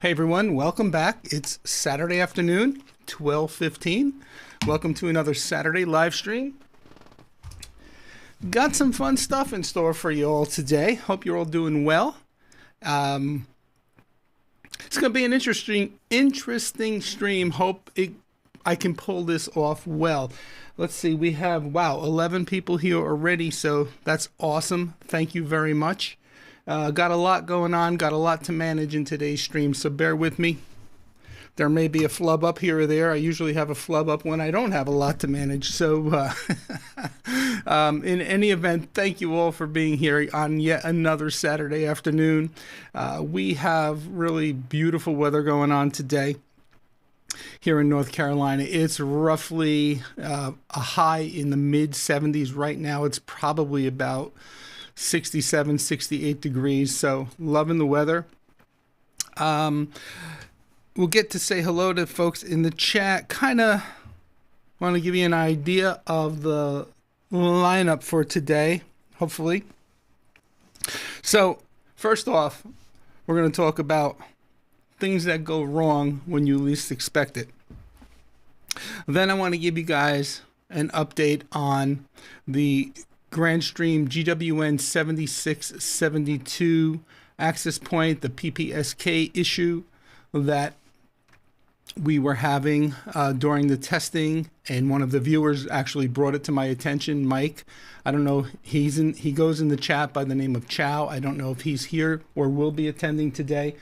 Hey everyone, welcome back. It's Saturday afternoon, 12:15. Welcome to another Saturday live stream. Got some fun stuff in store for you all today. Hope you're all doing well. Um, it's going to be an interesting stream. I can pull this off well. Let's see, we have, wow, 11 people here already, so that's awesome. Thank you very much. Got a lot going on, got a lot to manage in today's stream, so bear with me. There may be a flub up here or there. I usually have a flub up when I don't have a lot to manage. So in any event, thank you all for being here on yet another Saturday afternoon. We have really beautiful weather going on today here in North Carolina. It's roughly a high in the mid 70s. Right now it's probably about 67, 68 degrees. So loving the weather. We'll get to say hello to folks in the chat. Kind of want to give you an idea of the lineup for today, hopefully. So first off, we're going to talk about things that go wrong when you least expect it. Then I want to give you guys an update on the Grandstream GWN 7672 access point, the PPSK issue that we were having during the testing, and one of the viewers actually brought it to my attention, Mike. I don't know, he goes in the chat by the name of Chow. I don't know if he's here or will be attending today,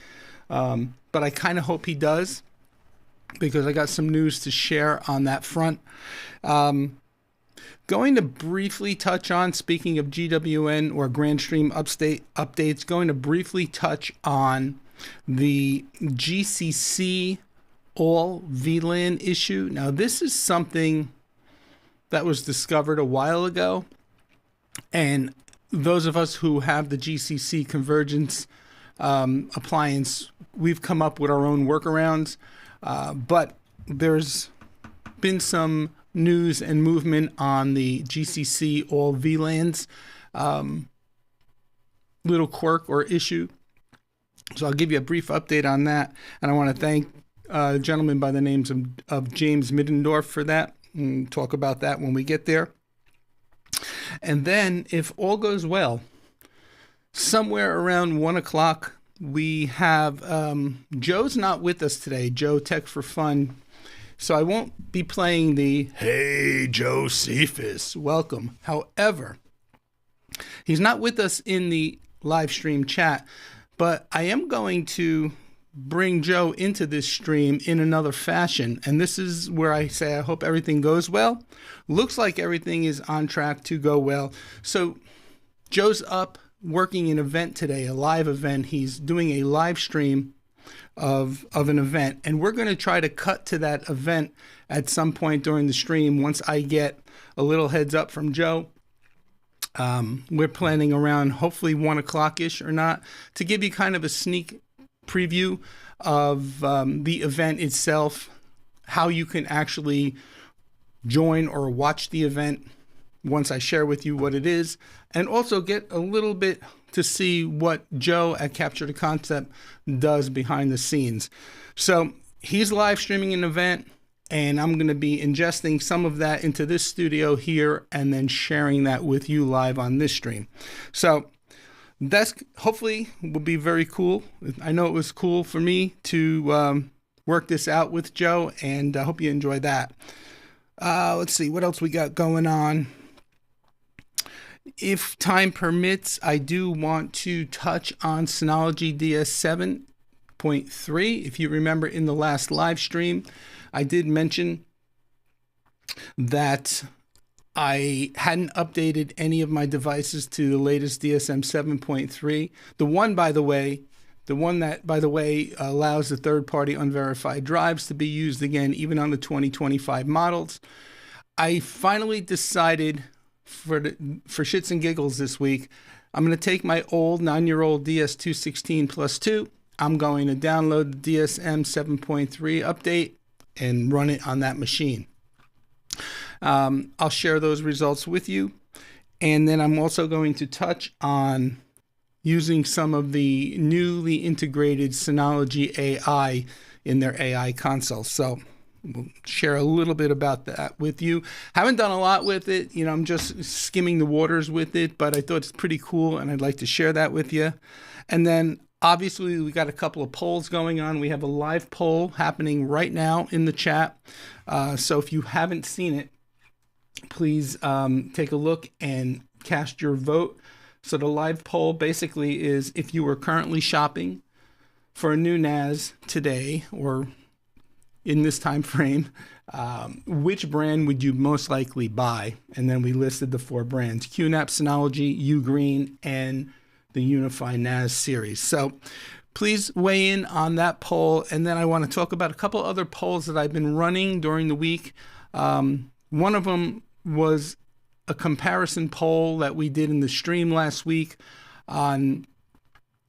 but I kind of hope he does, because I got some news to share on that front. Going to briefly touch on, speaking of GWN or Grandstream updates, going to briefly touch on the GCC all VLAN issue. Now, this is something that was discovered a while ago, and those of us who have the GCC convergence appliance, we've come up with our own workarounds, but there's been some news and movement on the GCC all VLANs little quirk or issue. So I'll give you a brief update on that, and I want to thank a gentleman by the names of James Middendorf for that, and talk about that when we get there. And then, if all goes well, somewhere around 1 o'clock, we have Joe's not with us today, Joe Tech for Fun. So I won't be playing the "Hey Joe Cephas, welcome." However, he's not with us in the live stream chat, but I am going to bring Joe into this stream in another fashion. And this is where I say I hope everything goes well. Looks like everything is on track to go well. So Joe's up working an event today, a live event. He's doing a live stream of an event, and we're going to try to cut to that event at some point during the stream once I get a little heads up from Joe. We're planning around hopefully 1 o'clock-ish or not, to give you kind of a sneak preview of the event itself, how you can actually join or watch the event once I share with you what it is, and also get a little bit to see what Joe at Capture the Concept does behind the scenes. So he's live streaming an event, and I'm going to be ingesting some of that into this studio here and then sharing that with you live on this stream. So that's hopefully will be very cool. I know it was cool for me to work this out with Joe, and I hope you enjoy that. Let's see what else we got going on. If time permits, I do want to touch on Synology DS 7.3. If you remember in the last live stream, I did mention that I hadn't updated any of my devices to the latest DSM 7.3. The one that, by the way, allows the third-party unverified drives to be used again, even on the 2025 models. I finally decided for shits and giggles this week, I'm going to take my old 9-year-old DS216 Plus 2. I'm going to download the DSM 7.3 update and run it on that machine. I'll share those results with you. And then I'm also going to touch on using some of the newly integrated Synology AI in their AI console. So we'll share a little bit about that with you. Haven't done a lot with it. You know, I'm just skimming the waters with it, but I thought it's pretty cool and I'd like to share that with you. And then obviously we got a couple of polls going on. We have a live poll happening right now in the chat. So if you haven't seen it, please take a look and cast your vote. So the live poll basically is, if you were currently shopping for a new NAS today or in this time frame, which brand would you most likely buy? And then we listed the 4 brands: QNAP, Synology, Ugreen, and the Unify NAS series. So please weigh in on that poll. And then I want to talk about a couple other polls that I've been running during the week. One of them was a comparison poll that we did in the stream last week on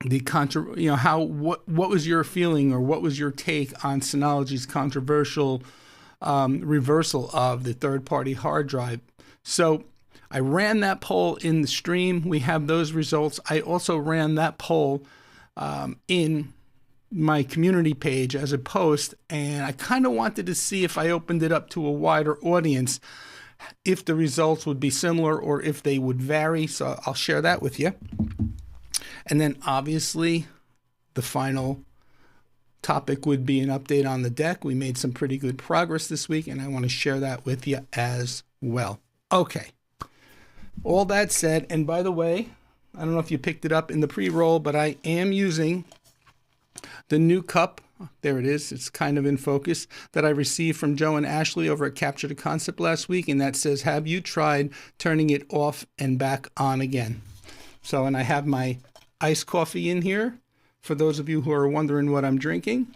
the what was your feeling or what was your take on Synology's controversial reversal of the third-party hard drive. So I ran that poll in the stream. We have those results. I also ran that poll in my community page as a post, and I kind of wanted to see, if I opened it up to a wider audience, if the results would be similar or if they would vary. So I'll share that with you. And then obviously the final topic would be an update on the deck. We made some pretty good progress this week, and I want to share that with you as well. Okay. All that said, and by the way, I don't know if you picked it up in the pre-roll, but I am using the new cup. There it is. It's kind of in focus, that I received from Joe and Ashley over at Capture the Concept last week. And that says, have you tried turning it off and back on again? So, and I have my iced coffee in here for those of you who are wondering what I'm drinking.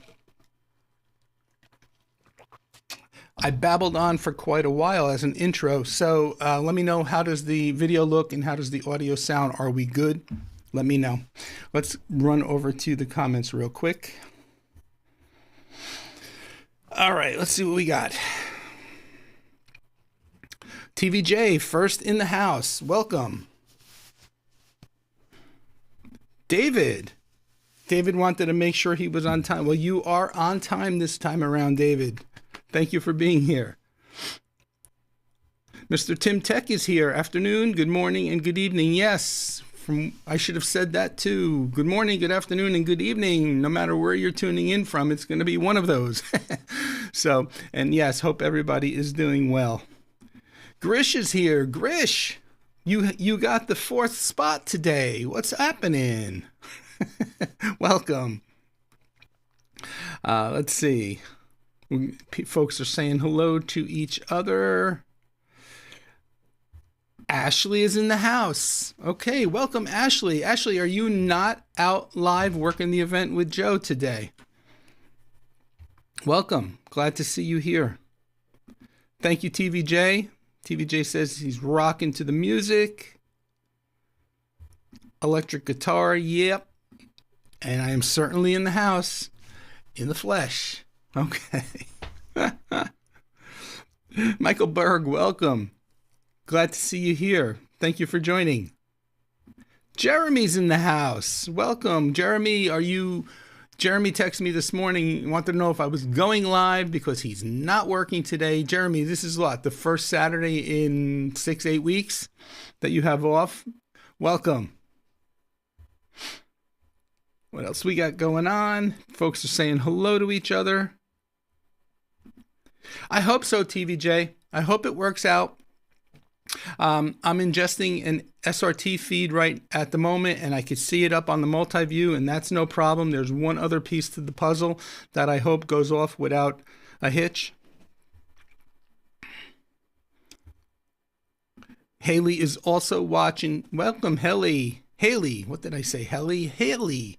I babbled on for quite a while as an intro. So let me know, how does the video look and how does the audio sound? Are we good? Let me know. Let's run over to the comments real quick. All right, let's see what we got. TVJ, first in the house. Welcome. David wanted to make sure he was on time. Well, you are on time this time around, David. Thank you for being here. Mr. Tim Tech is here. Afternoon, good morning, and good evening. Yes, I should have said that too. Good morning, good afternoon, and good evening. No matter where you're tuning in from, it's going to be one of those. So, and yes, hope everybody is doing well. Grish is here. Grish, you got the 4th spot today. What's happening? Welcome. Let's see. Folks are saying hello to each other. Ashley is in the house. Okay, welcome, Ashley. Ashley, are you not out live working the event with Joe today? Welcome. Glad to see you here. Thank you, TVJ. TVJ says he's rocking to the music. Electric guitar, yep. And I am certainly in the house, in the flesh. Okay. Michael Berg, welcome. Glad to see you here. Thank you for joining. Jeremy's in the house. Welcome. Jeremy, Jeremy texted me this morning. He wanted to know if I was going live because he's not working today. Jeremy, this is what, the first Saturday in 6-8 weeks that you have off? Welcome. What else we got going on? Folks are saying hello to each other. I hope so, TVJ. I hope it works out. I'm ingesting an SRT feed right at the moment, and I can see it up on the multi-view, and that's no problem. There's one other piece to the puzzle that I hope goes off without a hitch. Haley is also watching. Welcome, Haley. Haley, what did I say? Haley.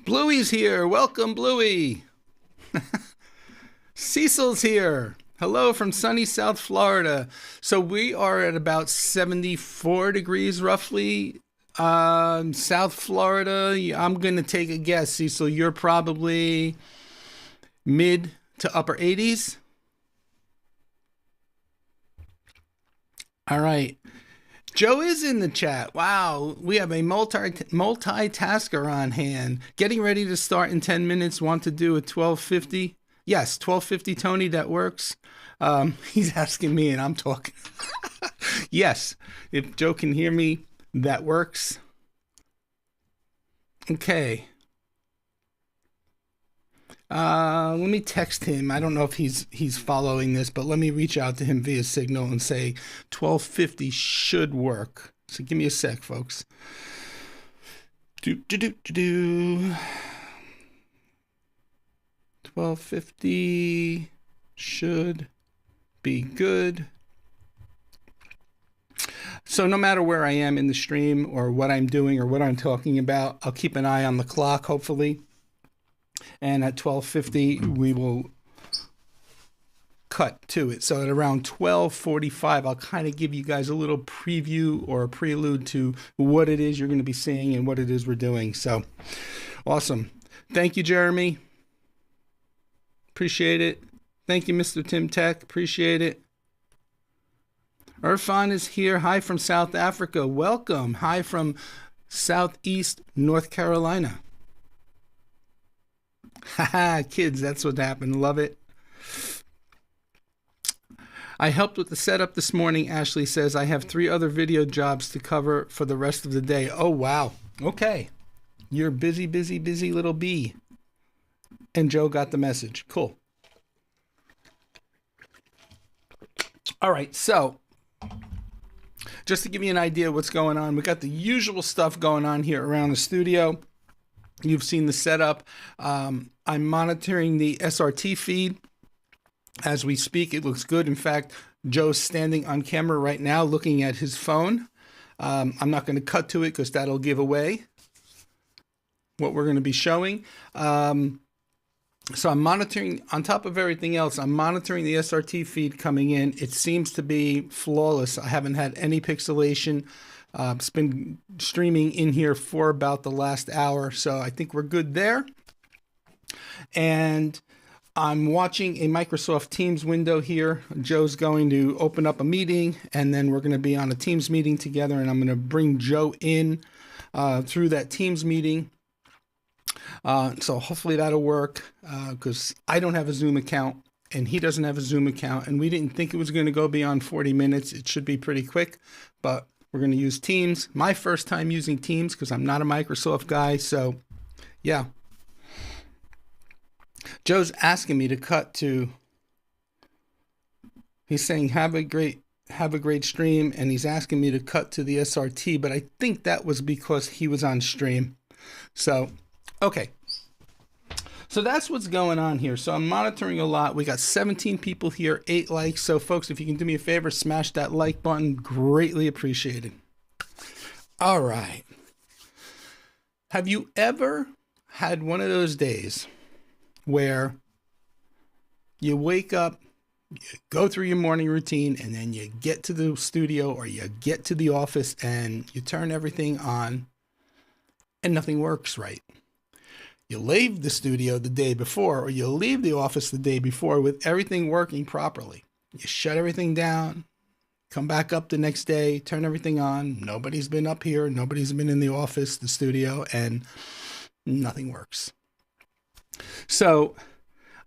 Bluey's here. Welcome, Bluey. Cecil's here. Hello from sunny South Florida. So we are at about 74 degrees roughly. South Florida, I'm going to take a guess, Cecil. You're probably mid to upper 80s. All right. Joe is in the chat. Wow, we have a multitasker on hand. Getting ready to start in 10 minutes. Want to do a 12:50? Yes, 12:50, Tony, that works. He's asking me and I'm talking. Yes, if Joe can hear me, that works. Okay. Let me text him. I don't know if he's following this, but let me reach out to him via Signal and say 12:50 should work. So give me a sec, folks. 12:50 should be good. So no matter where I am in the stream or what I'm doing or what I'm talking about, I'll keep an eye on the clock, hopefully. And at 12:50, we will cut to it. So at around 12:45, I'll kind of give you guys a little preview or a prelude to what it is you're going to be seeing and what it is we're doing. So awesome. Thank you, Jeremy. Appreciate it. Thank you, Mr. Tim Tech. Appreciate it. Irfan is here. Hi from South Africa. Welcome. Hi from Southeast North Carolina. Haha, kids, that's what happened. Love it. I helped with the setup this morning. Ashley says, I have 3 other video jobs to cover for the rest of the day. Oh, wow. Okay. You're busy, busy, busy little bee. And Joe got the message. Cool. All right, so just to give you an idea of what's going on, we got the usual stuff going on here around the studio. You've seen the setup. I'm monitoring the SRT feed as we speak. It looks good. In fact, Joe's standing on camera right now looking at his phone. I'm not going to cut to it because that'll give away what we're going to be showing. So I'm monitoring, on top of everything else, I'm monitoring the SRT feed coming in. It seems to be flawless. I haven't had any pixelation. It's been streaming in here for about the last hour, so I think we're good there. And I'm watching a Microsoft Teams window here. Joe's going to open up a meeting, and then we're going to be on a Teams meeting together, and I'm going to bring Joe in through that Teams meeting. So hopefully that'll work because I don't have a Zoom account and he doesn't have a Zoom account, and we didn't think it was going to go beyond 40 minutes. It should be pretty quick, but we're going to use Teams. My first time using Teams because I'm not a Microsoft guy. So yeah. Joe's asking me to cut to, he's saying have a great stream, and he's asking me to cut to the SRT, but I think that was because he was on stream. So okay, so that's what's going on here. So I'm monitoring a lot. We got 17 people here, 8 likes. So folks, if you can do me a favor, smash that like button. Greatly appreciated. All right. Have you ever had one of those days where you wake up, you go through your morning routine, and then you get to the studio or you get to the office and you turn everything on and nothing works right? You leave the studio the day before, or you leave the office the day before with everything working properly. You shut everything down, come back up the next day, turn everything on. Nobody's been up here. Nobody's been in the office, the studio, and nothing works. So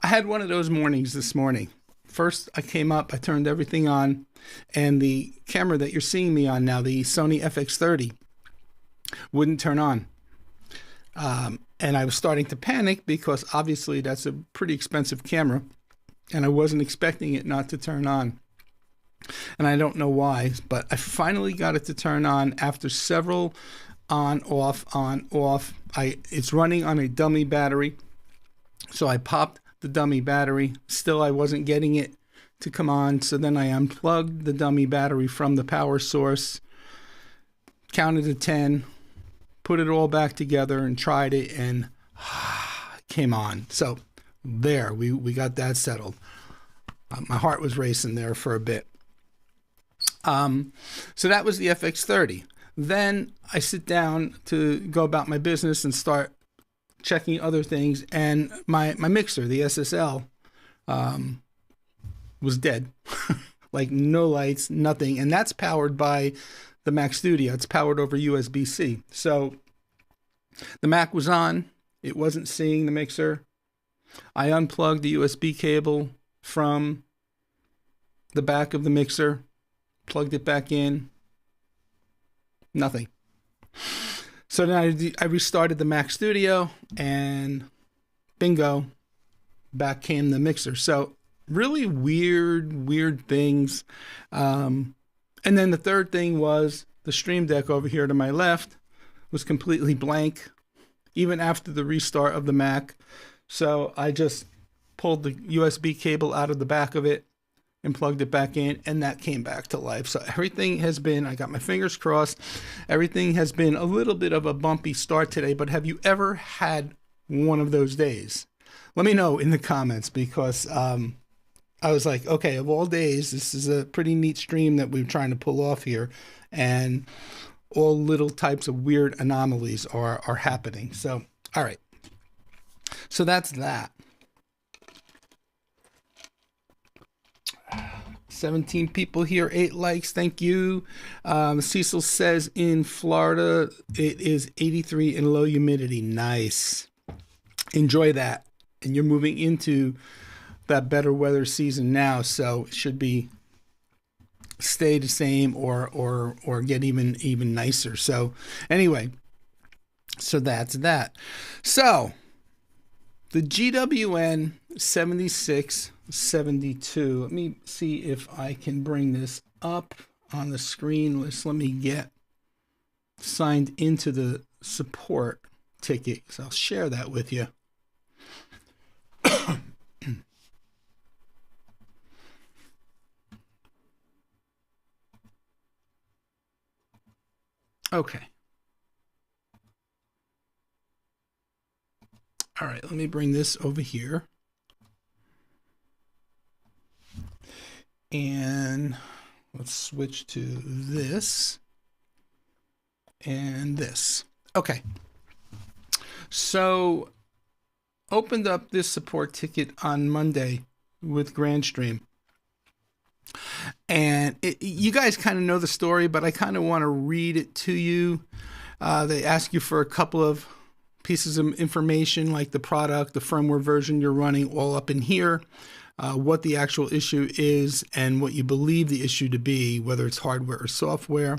I had one of those mornings this morning. First, I came up, I turned everything on, and the camera that you're seeing me on now, the Sony FX30, wouldn't turn on. And I was starting to panic because obviously that's a pretty expensive camera and I wasn't expecting it not to turn on. And I don't know why, but I finally got it to turn on after several on, off. It's running on a dummy battery. So I popped the dummy battery. Still, I wasn't getting it to come on. So then I unplugged the dummy battery from the power source, counted to 10, put it all back together and tried it, and it came on. So there, we got that settled. My heart was racing there for a bit. So that was the FX30. Then I sit down to go about my business and start checking other things, and my mixer, the SSL, was dead. Like no lights, nothing. And that's powered by the Mac Studio. It's powered over USB-C. So the Mac was on. It wasn't seeing the mixer. I unplugged the USB cable from the back of the mixer, plugged it back in. Nothing. So then I restarted the Mac Studio, and bingo, back came the mixer. So really weird things. And then the third thing was the Stream Deck over here to my left was completely blank, even after the restart of the Mac. So I just pulled the USB cable out of the back of it and plugged it back in, and that came back to life. So everything has been, I got my fingers crossed, everything has been a little bit of a bumpy start today. But have you ever had one of those days? Let me know in the comments, because I was like, okay, of all days, this is a pretty neat stream that we're trying to pull off here, and all little types of weird anomalies are happening. So, all right. So that's that. 17 people here, 8 likes. Thank you. Cecil says in Florida, it is 83 and low humidity. Nice. Enjoy that. And you're moving into that better weather season now, so it should be stay the same or get even nicer. So anyway, so that's that. So the GWN 7672. Let me see if I can bring this up on the screen. Let me get signed into the support ticket, so I'll share that with you. Okay. All right, let me bring this over here. And let's switch to this and this. Okay. So opened up this support ticket on Monday with Grandstream. And you guys kind of know the story, but I kind of want to read it to you. They ask you for a couple of pieces of information, like the product, the firmware version you're running, all up in here, what the actual issue is, and what you believe the issue to be, whether it's hardware or software.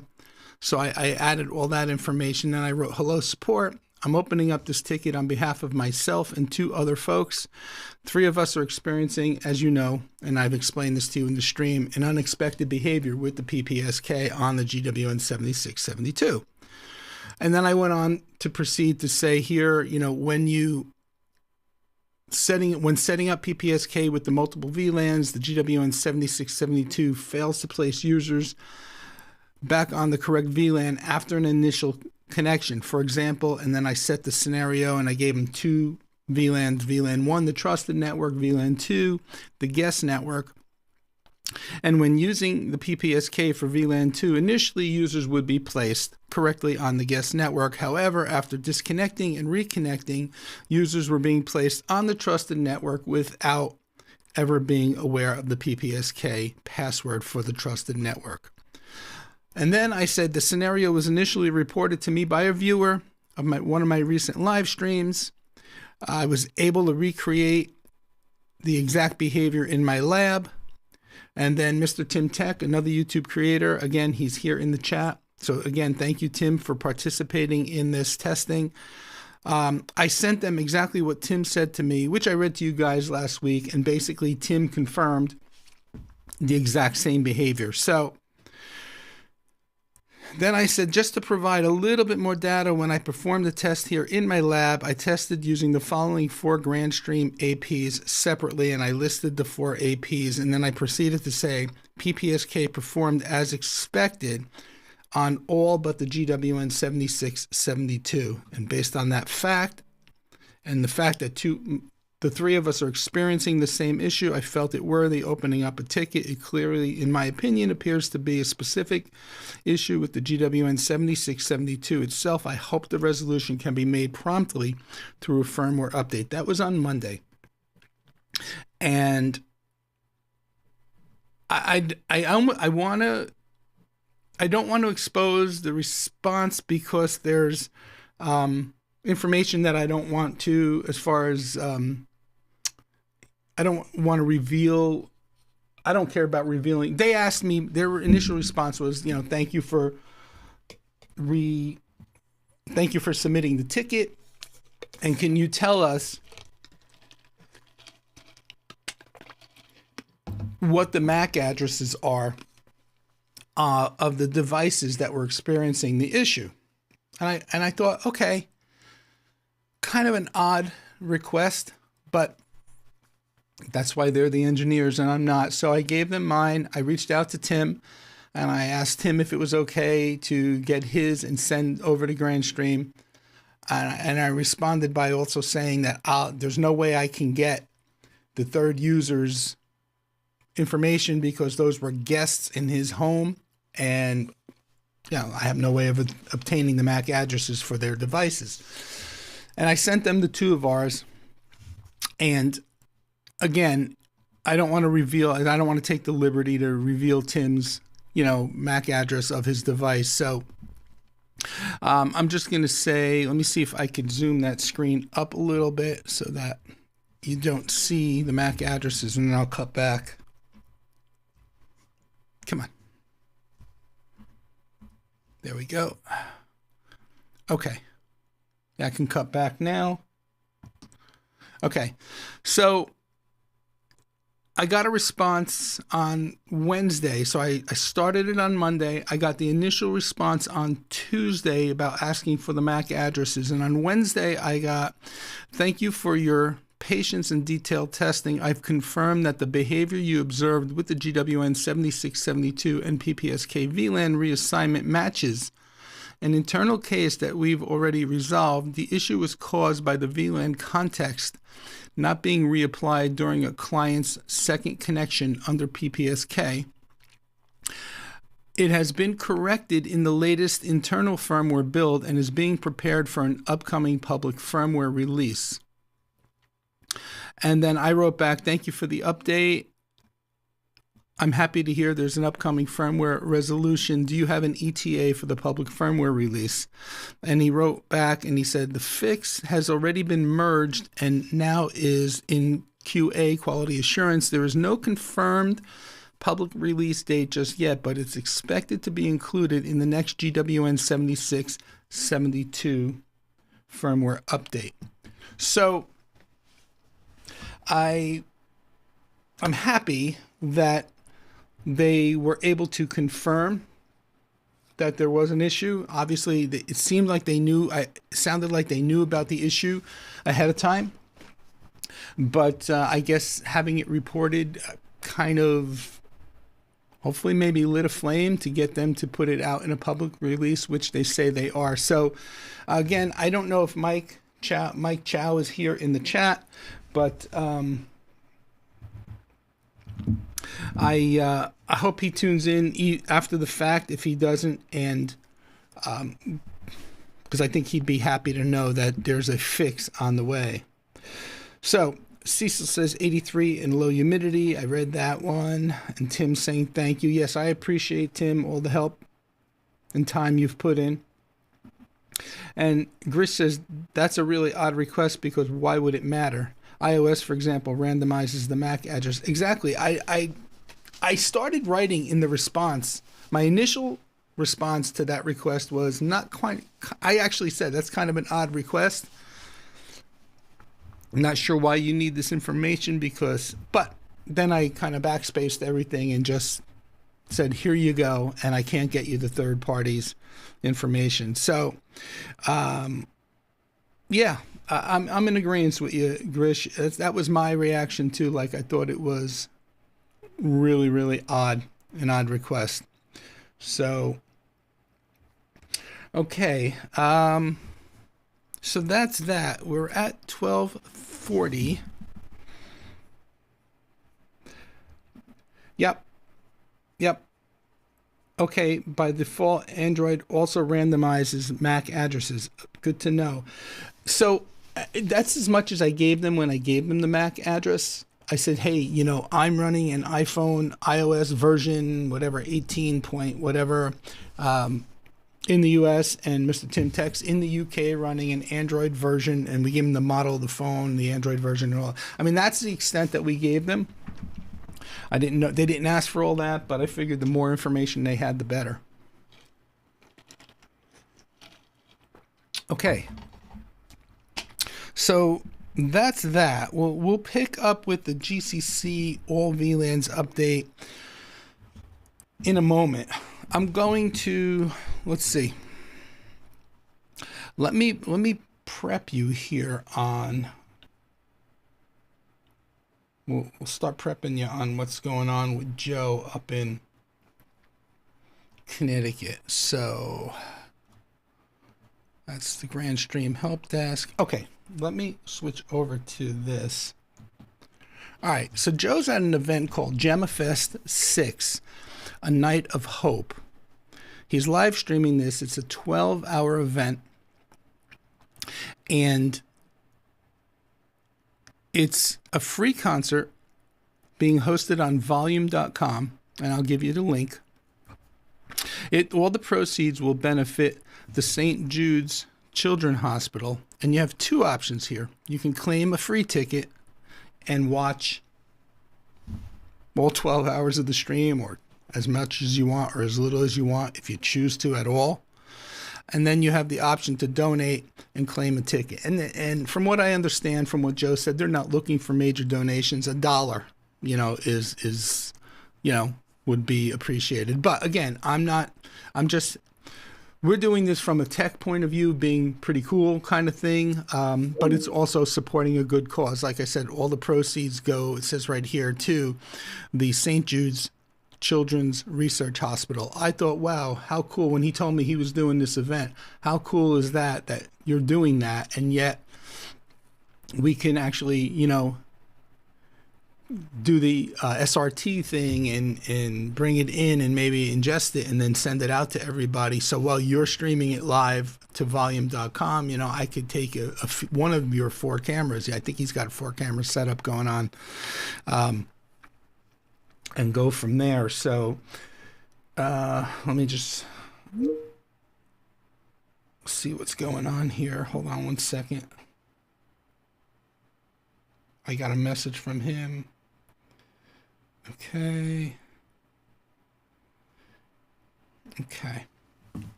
So I added all that information, and I wrote, hello, support. I'm opening up this ticket on behalf of myself and 2 other folks. 3 of us are experiencing, as you know, and I've explained this to you in the stream, an unexpected behavior with the PPSK on the GWN 7672. And then I went on to proceed to say here, you know, when setting up PPSK with the multiple VLANs, the GWN 7672 fails to place users back on the correct VLAN after an initial connection, for example. And then I set the scenario, and I gave them 2 VLANs, VLAN 1, the trusted network, VLAN 2, the guest network. And when using the PPSK for VLAN 2, initially users would be placed correctly on the guest network. However, after disconnecting and reconnecting, users were being placed on the trusted network without ever being aware of the PPSK password for the trusted network. And then I said the scenario was initially reported to me by a viewer of one of my recent live streams. I was able to recreate the exact behavior in my lab. And then Mr. Tim Tech, another YouTube creator, again, he's here in the chat. So again, thank you, Tim, for participating in this testing. I sent them exactly what Tim said to me, which I read to you guys last week. And basically, Tim confirmed the exact same behavior. So then I said, just to provide a little bit more data, when I performed the test here in my lab, I tested using the following 4 Grandstream APs separately, and I listed the 4 APs, and then I proceeded to say PPSK performed as expected on all but the GWN 7672. And based on that fact, and the fact that the 3 of us are experiencing the same issue, I felt it worthy opening up a ticket. It clearly, in my opinion, appears to be a specific issue with the GWN 7672 itself. I hope the resolution can be made promptly through a firmware update. That was on Monday. And I want to I don't want to expose the response because there's information that I don't want to, as far as I don't want to reveal. I don't care about revealing. They asked me, their initial response was, thank you for submitting the ticket, and can you tell us what the MAC addresses are of the devices that were experiencing the issue. And I thought, okay, kind of an odd request, but that's why they're the engineers and I'm not. So I gave them mine. I reached out to Tim and I asked him if it was okay to get his and send over to Grandstream. And I responded by also saying that there's no way I can get the third user's information because those were guests in his home. And I have no way of obtaining the MAC addresses for their devices. And I sent them the two of ours. And again, I don't want to reveal, I don't want to take the liberty to reveal Tim's, MAC address of his device. So I'm just going to say, let me see if I could zoom that screen up a little bit so that you don't see the MAC addresses, and then I'll cut back. Come on. There we go. Okay. I can cut back now. Okay. So I got a response on Wednesday. So I started it on Monday. I got the initial response on Tuesday about asking for the MAC addresses. And on Wednesday, I got, thank you for your patience and detailed testing. I've confirmed that the behavior you observed with the GWN 7672 and PPSK VLAN reassignment matches an internal case that we've already resolved. The issue was caused by the VLAN context not being reapplied during a client's second connection under PPSK. It has been corrected in the latest internal firmware build and is being prepared for an upcoming public firmware release. And then I wrote back, thank you for the update. I'm happy to hear there's an upcoming firmware resolution. Do you have an ETA for the public firmware release? And he wrote back and he said, the fix has already been merged and now is in QA, quality assurance. There is no confirmed public release date just yet, but it's expected to be included in the next GWN 7672 firmware update. So I'm happy that they were able to confirm that there was an issue. Obviously, it seemed like they knew, it sounded like they knew about the issue ahead of time. But I guess having it reported kind of hopefully maybe lit a flame to get them to put it out in a public release, which they say they are. So again, I don't know if Mike Chow is here in the chat, but I hope he tunes in after the fact if he doesn't, and because I think he'd be happy to know that there's a fix on the way. So Cecil says 83 and low humidity. I read that one. And Tim saying thank you. Yes, I appreciate, Tim, all the help and time you've put in. And Grish says that's a really odd request because why would it matter? iOS, for example, randomizes the MAC address. Exactly. I started writing in the response. My initial response to that request was not quite. I actually said that's kind of an odd request. I'm not sure why you need this information but then I kind of backspaced everything and just said, here you go. And I can't get you the third party's information. So, yeah. I'm in agreement with you, Grish. That was my reaction too. Like, I thought it was really, really an odd request. So, okay. So that's that. We're at 12:40. Yep. Okay, by default, Android also randomizes MAC addresses. Good to know. So that's as much as I gave them when I gave them the MAC address. I said, hey, you know, I'm running an iPhone iOS version, whatever, 18 point, whatever, in the US, and Mr. Tim Tech's in the UK running an Android version, and we gave him the model of the phone, the Android version and all. I mean, that's the extent that we gave them. I didn't know, they didn't ask for all that, but I figured the more information they had, the better. Okay. So that's that. We'll pick up with the GCC All VLANs update in a moment. I'm going to, let's see. Let me prep you here on, we'll start prepping you on what's going on with Joe up in Connecticut. So that's the Grandstream help desk. Okay, let me switch over to this. All right, so Joe's at an event called GemmaFest 6, A Night of Hope. He's live streaming this. It's a 12-hour event, and it's a free concert being hosted on volume.com, and I'll give you the link. All the proceeds will benefit the St. Jude's Children's Hospital, and you have two options here. You can claim a free ticket and watch all 12 hours of the stream, or as much as you want or as little as you want if you choose to at all. And then you have the option to donate and claim a ticket. And from what I understand, from what Joe said, they're not looking for major donations. $1, is would be appreciated. But again, we're doing this from a tech point of view, being pretty cool kind of thing, but it's also supporting a good cause. Like I said, all the proceeds go, it says right here, to the St. Jude's Children's Research Hospital. I thought, wow, how cool. When he told me he was doing this event, how cool is that you're doing that, and yet we can actually, do the SRT thing and bring it in and maybe ingest it and then send it out to everybody. So while you're streaming it live to volume.com, I could take one of your 4 cameras. I think he's got 4 camera setup going on, and go from there. So let me just see what's going on here. Hold on one second. I got a message from him. Okay.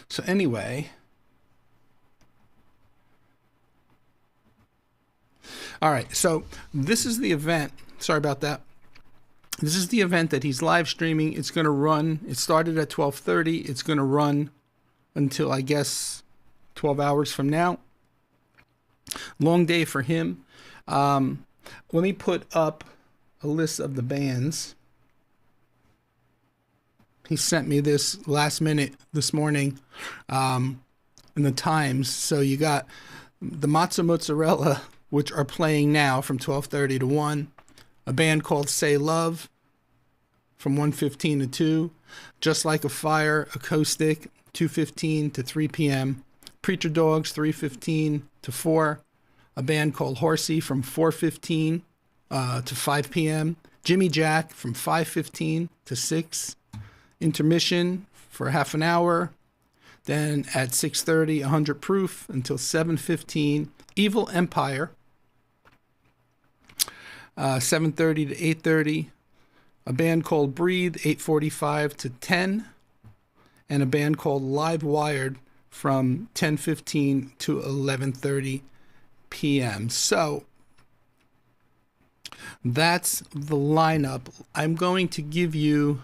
So anyway, all right, so this is the event. Sorry about that. This is the event that he's live streaming. It's going to run. It started at 12:30. It's going to run until, I guess, 12 hours from now. Long day for him. Let me put up a list of the bands. He sent me this last minute this morning in the Times. So you got the Matzo Mozzarella, which are playing now from 12:30 to 1. A band called Say Love from 1:15 to 2. Just Like a Fire Acoustic, 2:15 to 3 p.m. Preacher Dogs, 3:15 to 4. A band called Horsey from 4:15 to 5 p.m. Jimmy Jack from 5:15 to 6. Intermission for half an hour. Then at 6:30, 100 Proof until 7:15. Evil Empire, 7:30 to 8:30. A band called Breathe, 8:45 to 10. And a band called Live Wired from 10:15 to 11:30 p.m. So that's the lineup. I'm going to give you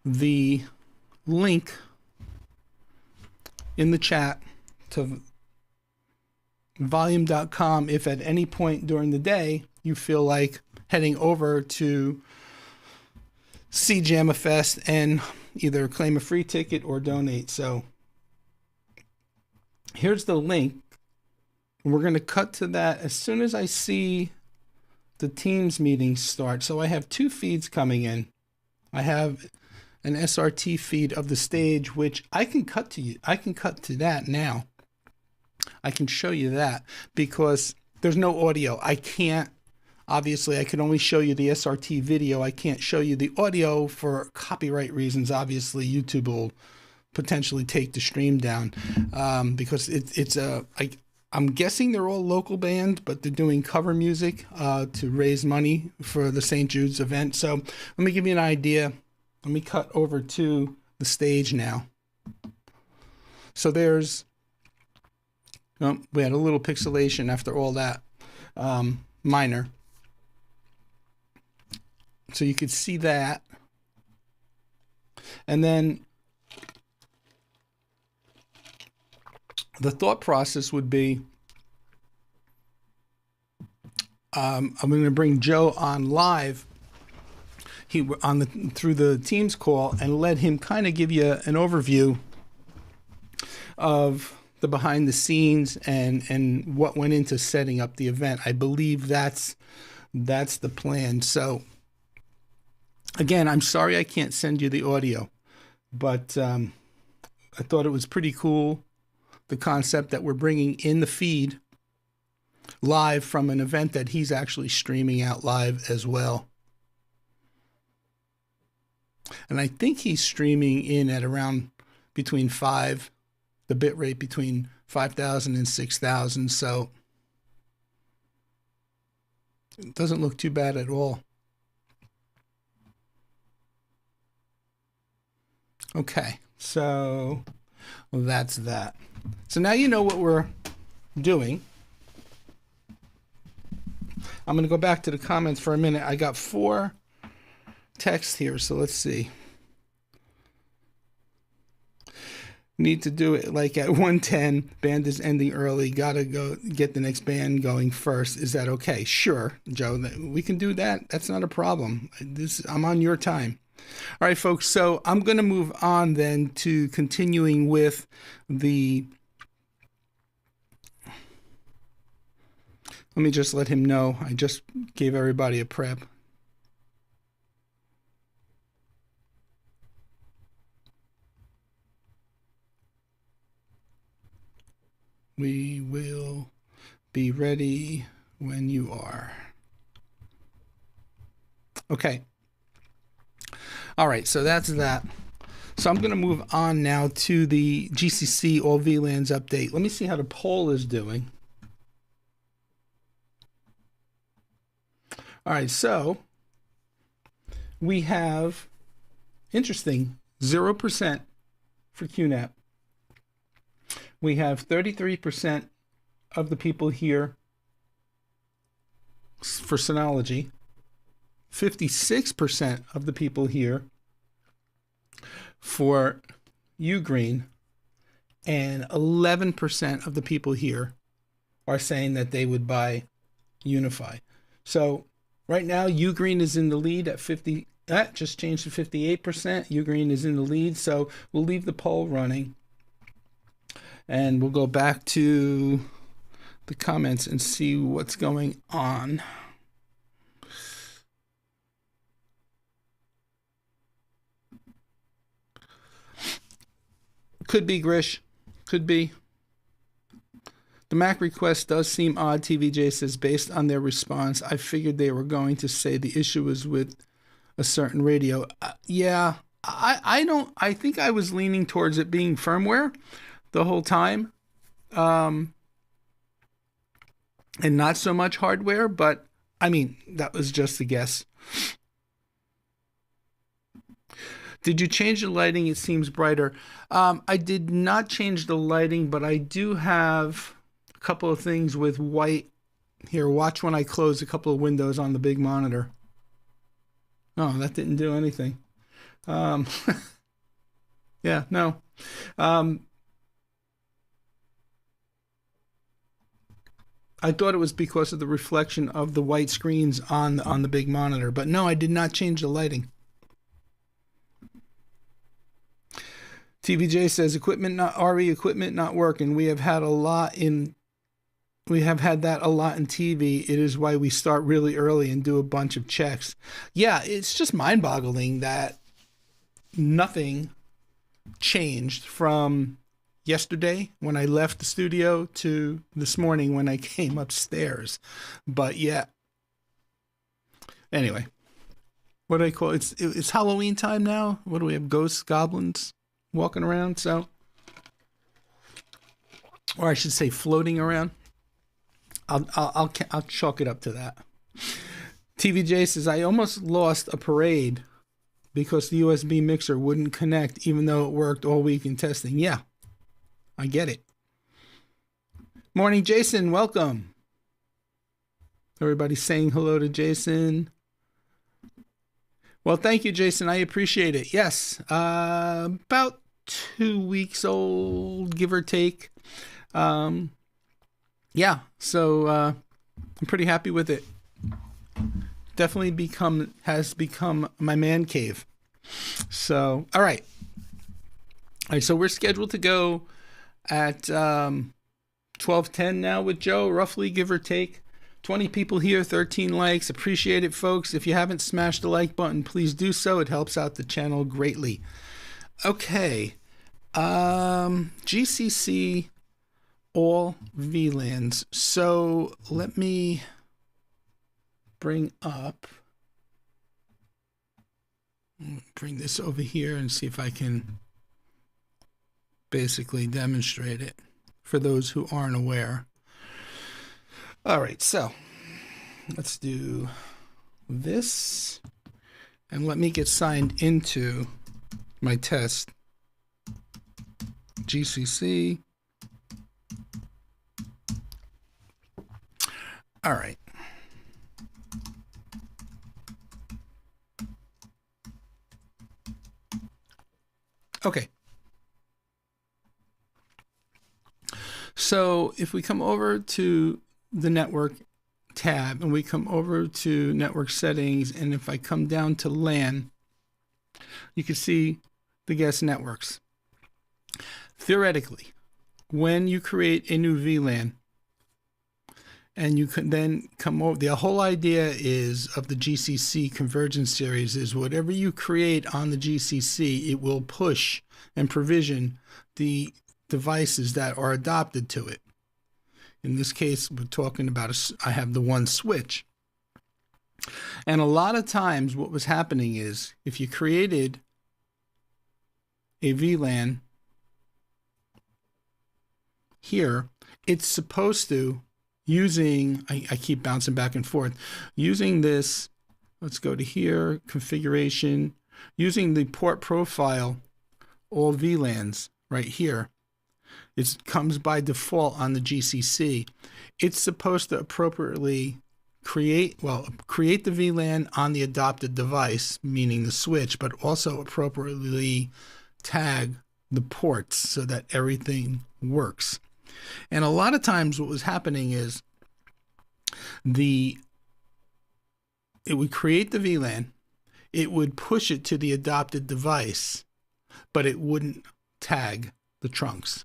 the link in the chat to volume.com if at any point during the day you feel like heading over to see GemmaFest and either claim a free ticket or donate. So here's the link. We're going to cut to that as soon as I see the Teams meeting start. So I have 2 feeds coming in. I have an SRT feed of the stage, which I can cut to you. I can cut to that now. I can show you that because there's no audio. I can't Obviously, I can only show you the SRT video. I can't show you the audio for copyright reasons. Obviously, YouTube will potentially take the stream down because I'm guessing they're all local band, but they're doing cover music to raise money for the St. Jude's event. So let me give you an idea. Let me cut over to the stage now. So there's, oh, we had a little pixelation after all that, minor. So you could see that. And then the thought process would be, I'm going to bring Joe on live through the Teams call and let him kind of give you an overview of the behind the scenes and what went into setting up the event. I believe that's the plan. So again, I'm sorry I can't send you the audio, but I thought it was pretty cool, the concept that we're bringing in the feed live from an event that he's actually streaming out live as well. And I think he's streaming in at around between the bit rate between 5,000 and 6,000. So it doesn't look too bad at all. Okay, so that's that. So now you know what we're doing. I'm going to go back to the comments for a minute. I got 4 texts here, so let's see. Need to do it like at 1:10. Band is ending early. Gotta go get the next band going first. Is that okay? Sure, Joe. We can do that. That's not a problem. I'm on your time. All right, folks. So I'm going to move on then to continuing with the. Let me just let him know. I just gave everybody a prep. We will be ready when you are. Okay. All right, so that's that. So I'm going to move on now to the GCC All VLANs update. Let me see how the poll is doing. All right, so we have, interesting, 0% for QNAP. We have 33% of the people here for Synology, 56% of the people here for Ugreen, and 11% of the people here are saying that they would buy Unify. So right now, Ugreen is in the lead at 50. That just changed to 58%. Ugreen is in the lead, so we'll leave the poll running. And we'll go back to the comments and see what's going on. Could be, Grish. Could be. The Mac request does seem odd, TVJ says, based on their response. I figured they were going to say the issue was with a certain radio. Yeah, I think I was leaning towards it being firmware the whole time, and not so much hardware, but I mean, that was just a guess. Did you change the lighting? It seems brighter. I did not change the lighting, but I do have a couple of things with white. Here, watch when I close a couple of windows on the big monitor. Oh, that didn't do anything. Yeah, no. I thought it was because of the reflection of the white screens on the big monitor, but no, I did not change the lighting. TVJ says RE equipment not working. We have had that a lot in TV. It is why we start really early and do a bunch of checks. Yeah, it's just mind-boggling that nothing changed from yesterday when I left the studio to this morning when I came upstairs. But yeah, Anyway, what do I call it? It's Halloween time now. What do we have? Ghosts, goblins walking around. So, or I should say, floating around. I'll chalk it up to that. TVJ says, I almost lost a parade because the USB mixer wouldn't connect even though it worked all week in testing. Yeah, I get it. Morning, Jason. Welcome. Everybody saying hello to Jason. Well, thank you, Jason. I appreciate it. Yes, about 2 weeks old, give or take. Yeah, so I'm pretty happy with it. Definitely has become my man cave. So, all right. So we're scheduled to go at 12:10 now with Joe, roughly, give or take. 20 people here, 13 likes. Appreciate it, folks. If you haven't smashed the like button, please do so. It helps out the channel greatly. Okay. GCC all VLANs. So let me bring this over here and see if I can basically demonstrate it for those who aren't aware. All right, so let's do this and let me get signed into my test. GCC. All right. Okay. So if we come over to the network tab and we come over to network settings, and if I come down to LAN, you can see the guest networks. Theoretically, when you create a new VLAN and you can then come over, the whole idea is of the GCC convergence series is whatever you create on the GCC, it will push and provision the devices that are adopted to it. In this case, we're talking about, I have the one switch. And a lot of times what was happening is if you created a VLAN here, it's supposed to, using, I keep bouncing back and forth, using this, let's go to here, configuration, using the port profile, all VLANs right here. It comes by default on the GCC. It's supposed to appropriately create the VLAN on the adopted device, meaning the switch, but also appropriately tag the ports so that everything works. And a lot of times what was happening is it would create the VLAN, it would push it to the adopted device, but it wouldn't tag the trunks.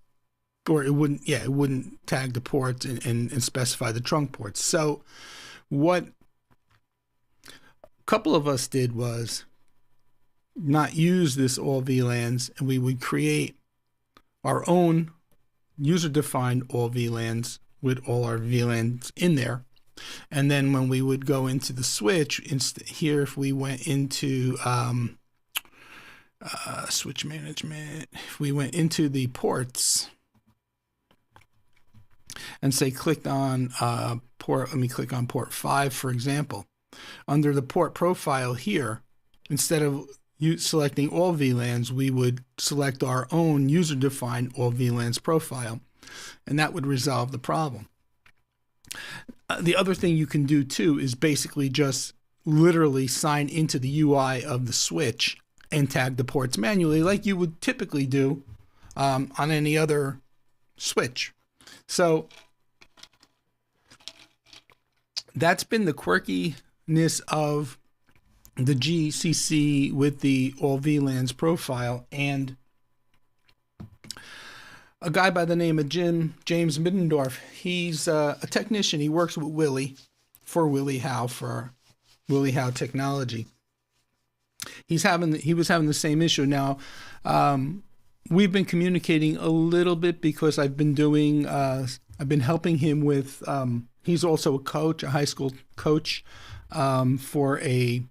Or it wouldn't tag the ports and specify the trunk ports. So what a couple of us did was not use this all VLANs, and we would create our own user-defined all VLANs with all our VLANs in there. And then when we would go into the switch, here if we went into switch management, if we went into the ports and say clicked on let me click on port 5, for example. Under the port profile here, instead of selecting all VLANs, we would select our own user-defined all VLANs profile, and that would resolve the problem. The other thing you can do too is basically just literally sign into the UI of the switch and tag the ports manually like you would typically do on any other switch. So that's been the quirkiness of the GCC with the all VLANs profile. And a guy by the name of James Middendorf, he's a technician. He works with Willie for Willie Howe Technology. He was having the same issue. Now, we've been communicating a little bit because I've been helping him with, he's also a coach, a high school coach. for a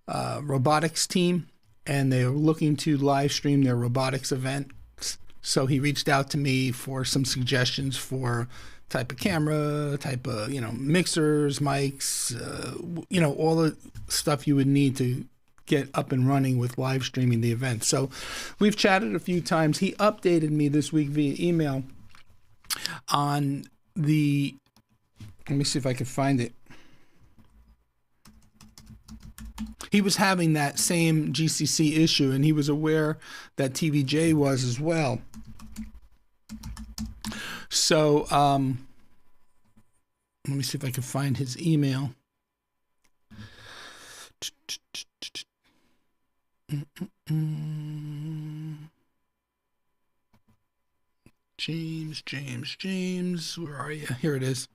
robotics team, and they were looking to live stream their robotics event. So he reached out to me for some suggestions for type of camera, type of, mixers, mics, all the stuff you would need to get up and running with live streaming the event. So we've chatted a few times. He updated me this week via email on let me see if I can find it. He was having that same GCC issue, and he was aware that TVJ was as well. So let me see if I can find his email. James, where are you? Here it is.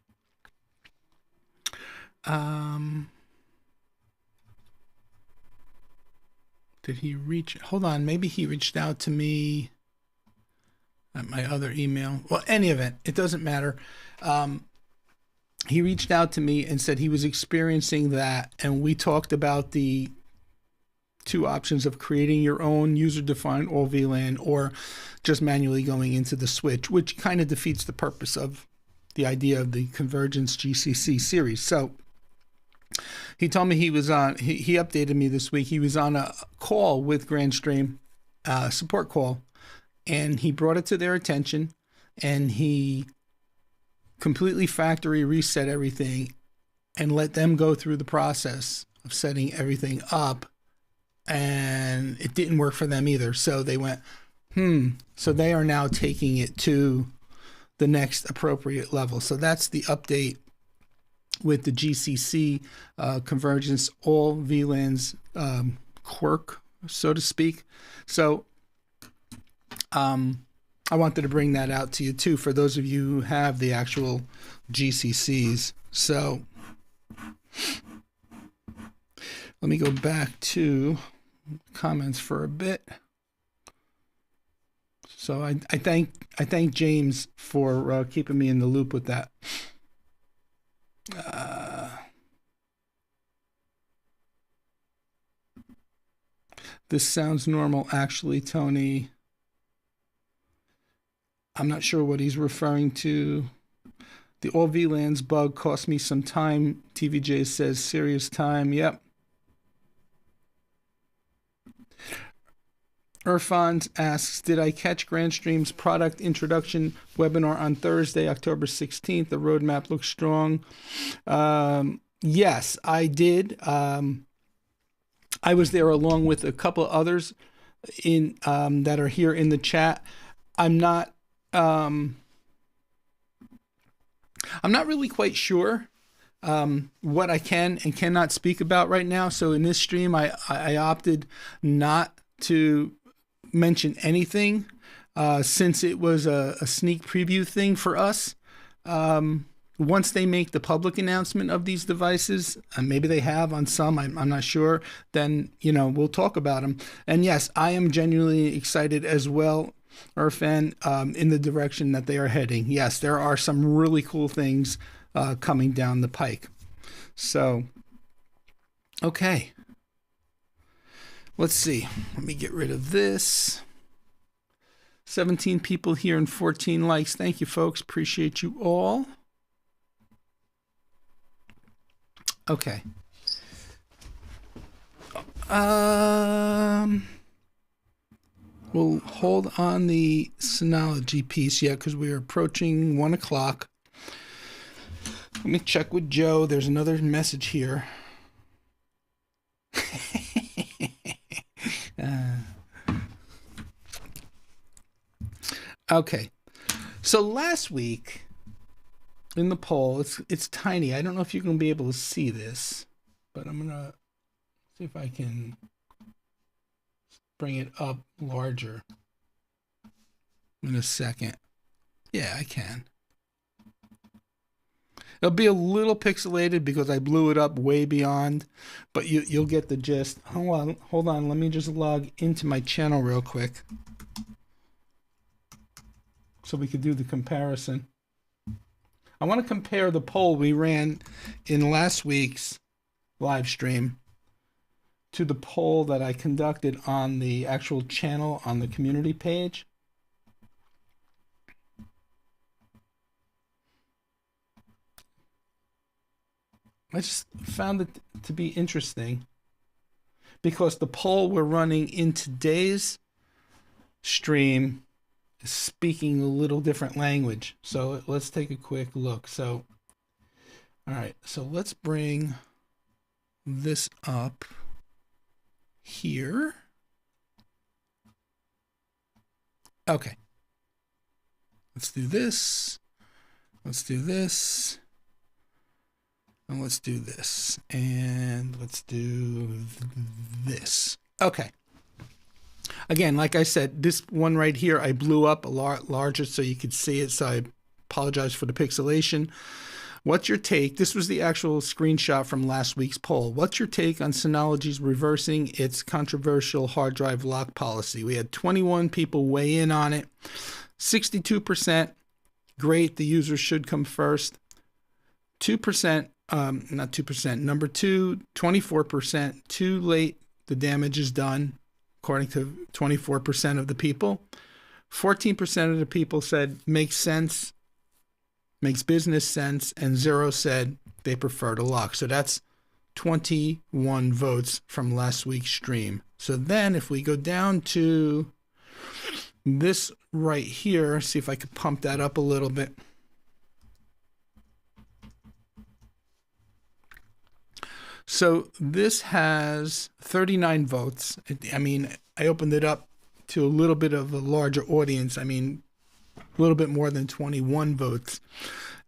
Did he reach? Hold on, maybe he reached out to me at my other email. Well, any event, it doesn't matter. He reached out to me and said he was experiencing that, and we talked about the two options of creating your own user-defined all VLAN or just manually going into the switch, which kind of defeats the purpose of the idea of the Convergence GCC series. So he told me he was on, he updated me this week. He was on a call with Grandstream, support call, and he brought it to their attention, and he completely factory reset everything and let them go through the process of setting everything up. And it didn't work for them either. So they went, So they are now taking it to the next appropriate level. So that's the update with the GCC Convergence all VLANs quirk, so to speak. So I wanted to bring that out to you too, for those of you who have the actual GCCs. So let me go back to comments for a bit. So I thank James for keeping me in the loop with that. This sounds normal, actually, Tony. I'm not sure what he's referring to. The all VLANs bug cost me some time. TVJ says serious time. Yep. Irfan asks, did I catch Grandstream's product introduction webinar on Thursday, October 16th? The roadmap looks strong. Yes, I did. I was there along with a couple of others in that are here in the chat. I'm not really quite sure what I can and cannot speak about right now. So in this stream, I opted not to mention anything since it was a sneak preview thing for us. Once they make the public announcement of these devices, and maybe they have on some, I'm not sure, then, we'll talk about them. And yes, I am genuinely excited as well, Irfan, in the direction that they are heading. Yes, there are some really cool things coming down the pike. So, okay. Let's see. Let me get rid of this. 17 people here and 14 likes. Thank you, folks. Appreciate you all. Okay. We'll hold on the Synology piece yet because we are approaching 1 o'clock. Let me check with Joe. There's another message here. Okay, so last week in the poll, it's tiny. I don't know if you're going to be able to see this, but I'm going to see if I can bring it up larger in a second. Yeah, I can. It'll be a little pixelated because I blew it up way beyond, but you'll get the gist. Hold on. Let me just log into my channel real quick so we could do the comparison. I want to compare the poll we ran in last week's live stream to the poll that I conducted on the actual channel on the community page. I just found it to be interesting because the poll we're running in today's stream is speaking a little different language. So let's take a quick look. So, all right, so let's bring this up here. Okay. Let's do this. Let's do this. And let's do this. And let's do this. Okay. Again, like I said, this one right here, I blew up a lot larger so you could see it. So I apologize for the pixelation. What's your take? This was the actual screenshot from last week's poll. What's your take on Synology's reversing its controversial hard drive lock policy? We had 21 people weigh in on it. 62%, great, the user should come first. 2%, not 2%, number two, 24%, too late, the damage is done, according to 24% of the people. 14% of the people said makes sense, makes business sense, and 0 said they prefer to lock. So that's 21 votes from last week's stream. So then if we go down to this right here, see if I could pump that up a little bit. So this has 39 votes. I mean, I opened it up to a little bit of a larger audience. I mean, a little bit more than 21 votes.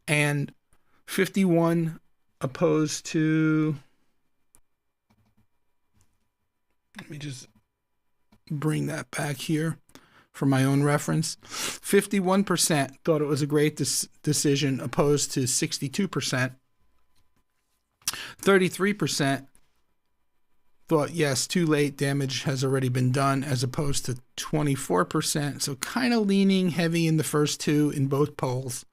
And 51 opposed to, let me just bring that back here for my own reference. 51% thought it was a great decision, opposed to 62%. 33% thought, yes, too late, damage has already been done, as opposed to 24%. So kind of leaning heavy in the first two in both polls.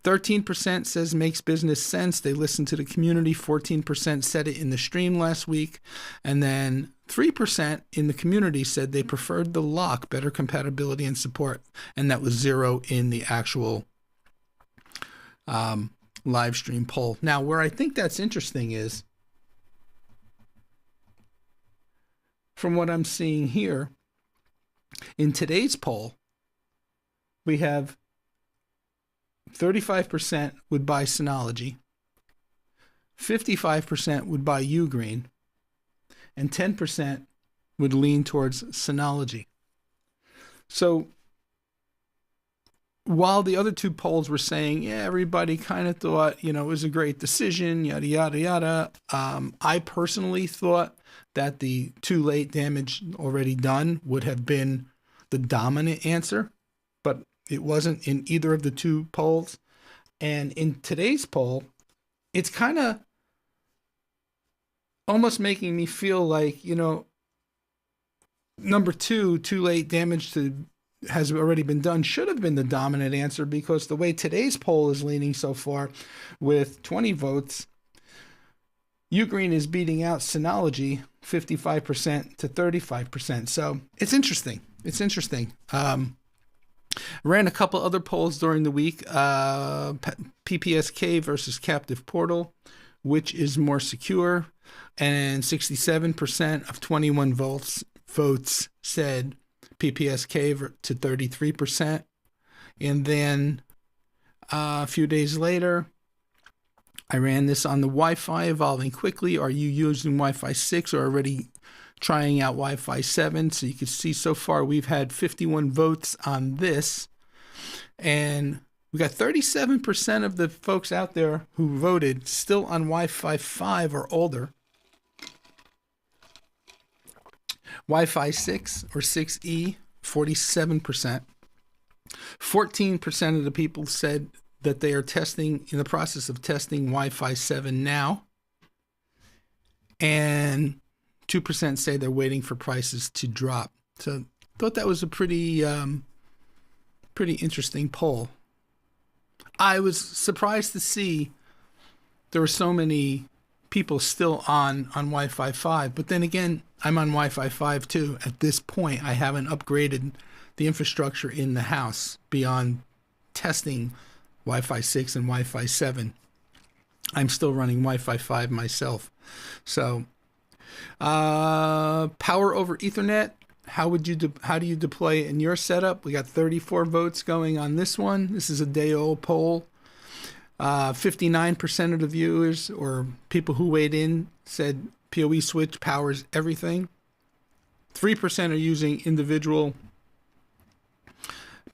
13% says makes business sense. They listened to the community. 14% said it in the stream last week. And then 3% in the community said they preferred the lock, better compatibility and support. And that was 0 in the actual live stream poll. Now, where I think that's interesting is, from what I'm seeing here, in today's poll, we have 35% would buy Synology, 55% would buy Ugreen, and 10% would lean towards Synology. So while the other two polls were saying, yeah, everybody kind of thought, you know, it was a great decision, yada, yada, yada, I personally thought that the too late, damage already done would have been the dominant answer, but it wasn't in either of the two polls. And in today's poll, it's kind of almost making me feel like, you know, number two, too late, damage has already been done, should have been the dominant answer, because the way today's poll is leaning so far, with 20 votes, Ugreen is beating out Synology 55% to 35%. So it's interesting. It's interesting. Ran a couple other polls during the week. PPSK versus Captive Portal, which is more secure? And 67% of 21 votes said PPSK to 33%. And then a few days later, I ran this on the Wi-Fi, evolving quickly. Are you using Wi-Fi 6 or already trying out Wi-Fi 7? So you can see so far we've had 51 votes on this. And we got 37% of the folks out there who voted still on Wi-Fi 5 or older. Wi-Fi 6 or 6E, 47%. 14% of the people said that they are in the process of testing Wi-Fi 7 now. And 2% say they're waiting for prices to drop. So I thought that was a pretty interesting poll. I was surprised to see there were so many people still on Wi-Fi 5. But then again, I'm on Wi-Fi 5 too. At this point, I haven't upgraded the infrastructure in the house beyond testing Wi-Fi 6 and Wi-Fi 7. I'm still running Wi-Fi 5 myself. So, power over Ethernet. How do you deploy it in your setup? We got 34 votes going on this one. This is a day-old poll. 59% of the viewers or people who weighed in said PoE switch powers everything. 3% are using individual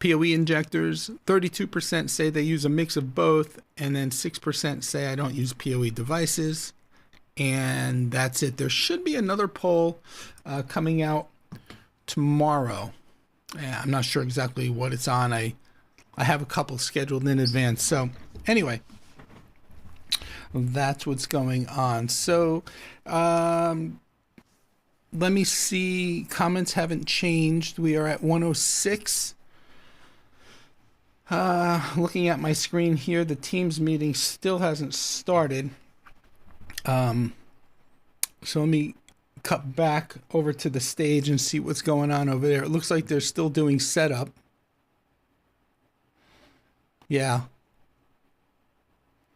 PoE injectors. 32% say they use a mix of both, and then 6% say I don't use PoE devices. And that's it. There should be another poll coming out tomorrow. I'm not sure exactly what it's on. I have a couple scheduled in advance. So anyway, that's what's going on. So let me see. Comments haven't changed. We are at 106. Looking at my screen here, the Teams meeting still hasn't started. So let me cut back over to the stage and see what's going on over there. It looks like they're still doing setup. Yeah.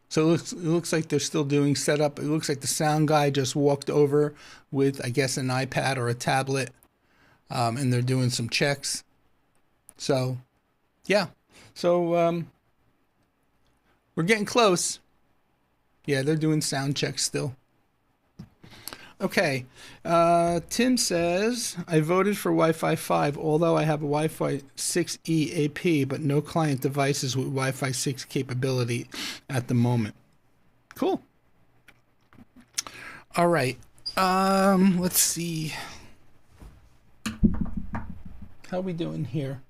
So it looks like they're still doing setup. It looks like the sound guy just walked over with, I guess, an iPad or a tablet, and they're doing some checks. So, yeah. So we're getting close. Yeah, they're doing sound checks still. Okay. Tim says, I voted for Wi-Fi 5, although I have a Wi-Fi 6E AP, but no client devices with Wi-Fi 6 capability at the moment. Cool. All right. Let's see. How are we doing here?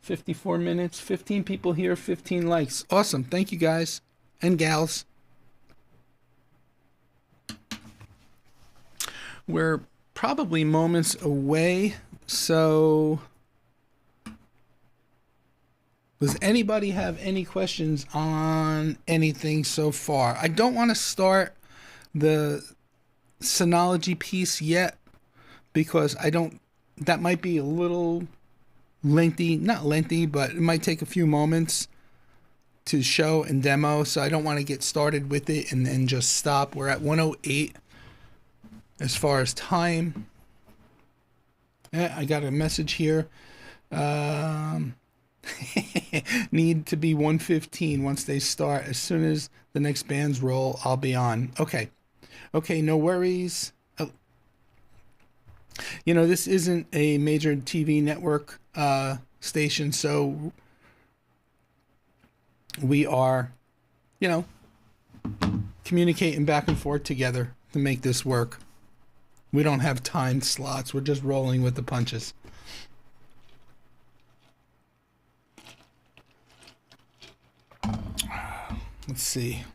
54 minutes, 15 people here, 15 likes. Awesome. Thank you, guys and gals. We're probably moments away, so does anybody have any questions on anything so far? I don't want to start the Synology piece yet because that might be a little lengthy, not lengthy, but it might take a few moments to show and demo, so I don't want to get started with it and then just stop. We're at 108. As far as time, I got a message here. Need to be 1:15 once they start. As soon as the next bands roll, I'll be on. Okay, no worries. Oh. You know, this isn't a major TV network station, so we are, communicating back and forth together to make this work. We don't have timed slots. We're just rolling with the punches. Let's see.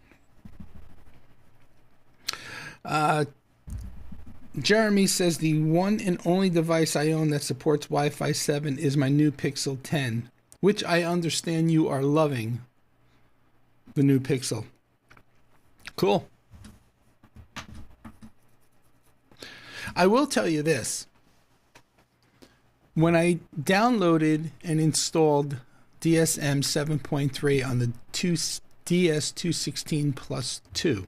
Jeremy says the one and only device I own that supports Wi-Fi 7 is my new Pixel 10, which I understand you are loving. The new Pixel. Cool. I will tell you this. When I downloaded and installed DSM 7.3 on the DS216 Plus 2,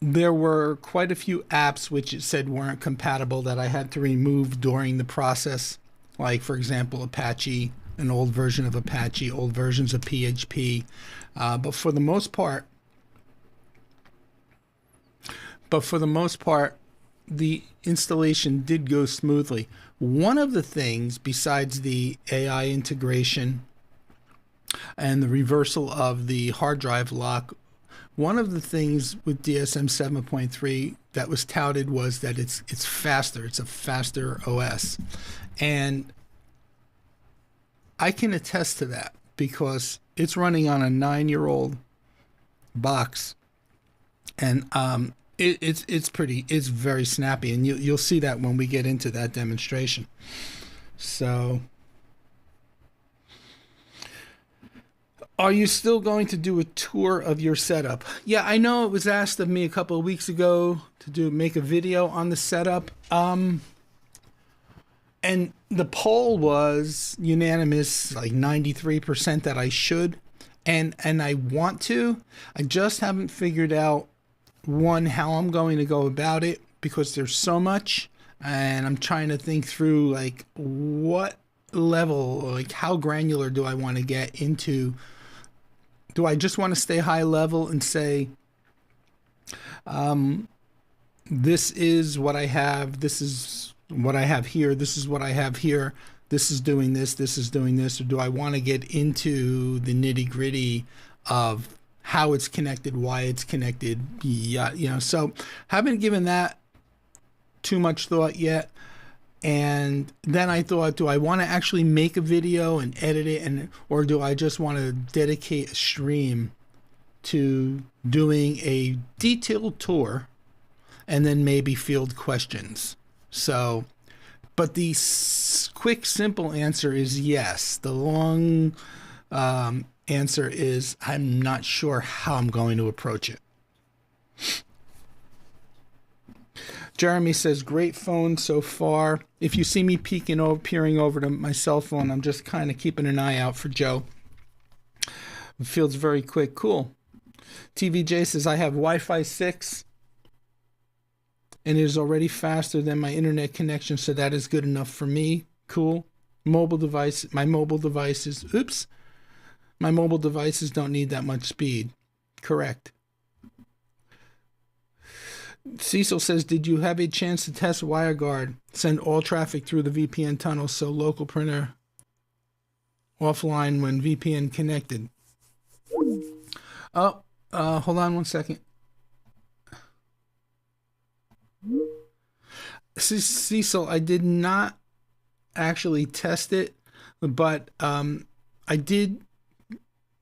there were quite a few apps which it said weren't compatible that I had to remove during the process. Like, for example, Apache, an old version of Apache, old versions of PHP. But for the most part, the installation did go smoothly. One of the things, besides the AI integration and the reversal of the hard drive lock, one of the things with DSM 7.3 that was touted was that it's faster. It's a faster OS. And I can attest to that because it's running on a 9-year-old box. And it's very snappy, and you'll see that when we get into that demonstration. So Are you still going to do a tour of your setup? Yeah, I know it was asked of me a couple of weeks ago to make a video on the setup. And the poll was unanimous, like 93% that I should, and I want to. I just haven't figured out one how I'm going to go about it because there's so much, and I'm trying to think through like what level, like how granular do I want to get into. Do I just want to stay high level and say, this is what I have, this is what I have here, this is what I have here, this is doing this is doing this, or do I want to get into the nitty gritty of how it's connected, why it's connected? Yeah, you know, so haven't given that too much thought yet. And then I thought, do I want to actually make a video and edit it, or do I just want to dedicate a stream to doing a detailed tour and then maybe field questions? So, but the quick, simple answer is yes. The long answer is I'm not sure how I'm going to approach it. Jeremy says, great phone so far. If you see me peering over to my cell phone, I'm just kind of keeping an eye out for Joe. It feels very quick. Cool. TVJ says, I have Wi-Fi 6 and it is already faster than my internet connection, so that is good enough for me. Cool. My mobile devices don't need that much speed. Correct. Cecil says, did you have a chance to test WireGuard? Send all traffic through the VPN tunnel so local printer offline when VPN connected. Oh, hold on one second. Cecil, I did not actually test it, but I did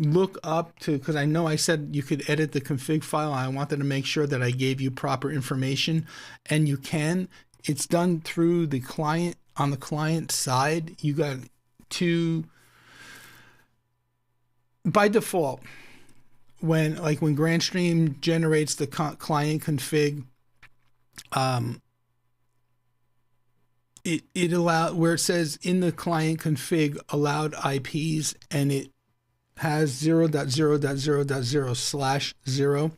look up to, because I know I said you could edit the config file. I wanted to make sure that I gave you proper information, and you can. It's done through the client. On the client side, you got to, by default, when Grandstream generates the client config, it allowed, where it says in the client config allowed IPs, and it has 0.0.0.0/0,